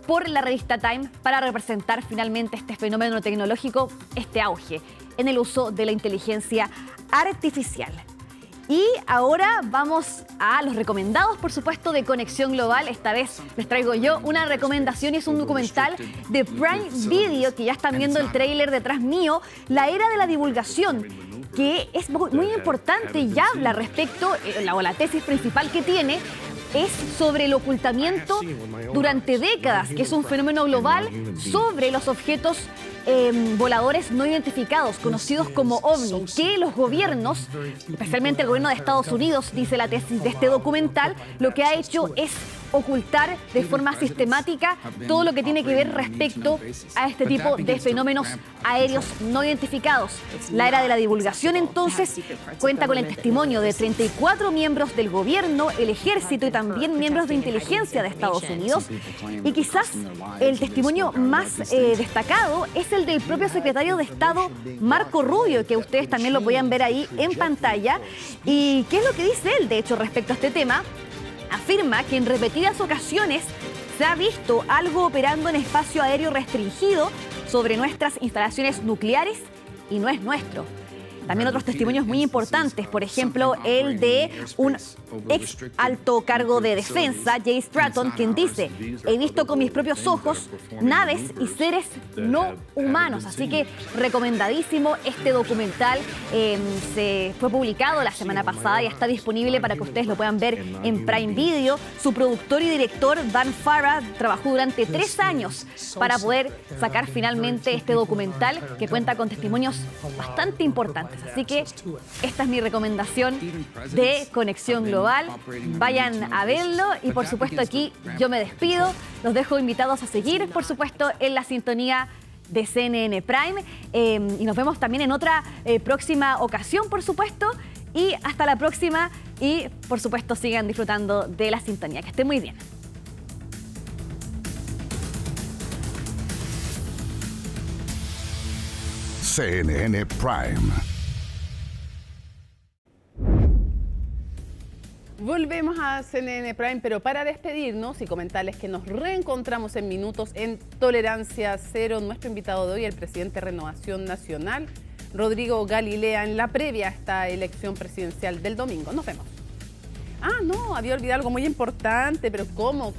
[SPEAKER 20] por la revista Time para representar finalmente este fenómeno tecnológico, este auge en el uso de la inteligencia artificial. Y ahora vamos a los recomendados, por supuesto, de Conexión Global. Esta vez les traigo yo una recomendación y es un documental de Prime Video, que ya están viendo el tráiler detrás mío, La Era de la Divulgación, que es muy importante y habla respecto, la tesis principal que tiene, es sobre el ocultamiento durante décadas, que es un fenómeno global sobre los objetos voladores no identificados, conocidos como OVNI, que los gobiernos, especialmente el gobierno de Estados Unidos, dice la tesis de este documental, lo que ha hecho es ocultar de forma sistemática todo lo que tiene que ver respecto a este tipo de fenómenos aéreos no identificados. La Era de la Divulgación, entonces, cuenta con el testimonio de 34 miembros del gobierno, el ejército y también miembros de inteligencia de Estados Unidos. Y quizás el testimonio más destacado es el del propio secretario de Estado, Marco Rubio, que ustedes también lo podían ver ahí en pantalla. ¿Y qué es lo que dice él, de hecho, respecto a este tema? Afirma que en repetidas ocasiones se ha visto algo operando en espacio aéreo restringido sobre nuestras instalaciones nucleares y no es nuestro. También otros testimonios muy importantes, por ejemplo, el de un ex alto cargo de defensa, Jay Stratton, quien dice: he visto con mis propios ojos naves y seres no humanos. Así que recomendadísimo este documental. Se fue publicado la semana pasada y está disponible para que ustedes lo puedan ver en Prime Video. Su productor y director, Dan Farah, trabajó durante 3 años para poder sacar finalmente este documental que cuenta con testimonios bastante importantes. Así que esta es mi recomendación de Conexión Global. Vayan a verlo y por supuesto aquí yo me despido. Los dejo invitados a seguir, por supuesto, en la sintonía de CNN Prime. Y nos vemos también en otra próxima ocasión, por supuesto. Y hasta la próxima. Y, por supuesto, sigan disfrutando de la sintonía. Que estén muy bien.
[SPEAKER 6] CNN Prime.
[SPEAKER 2] Volvemos a CNN Prime, pero para despedirnos y comentarles que nos reencontramos en minutos en Tolerancia Cero. Nuestro invitado de hoy, el presidente de Renovación Nacional, Rodrigo Galilea, en la previa a esta elección presidencial del domingo. Nos vemos. No, había olvidado algo muy importante, pero ¿cómo?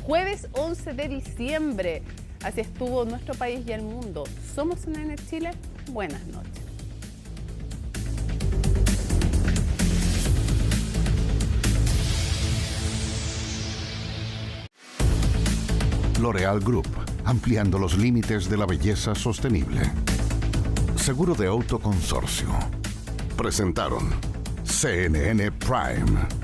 [SPEAKER 2] Jueves 11 de diciembre. Así estuvo nuestro país y el mundo. Somos CNN Chile. Buenas noches.
[SPEAKER 6] L'Oréal Group, ampliando los límites de la belleza sostenible. Seguro de Auto Consorcio. Presentaron CNN Prime.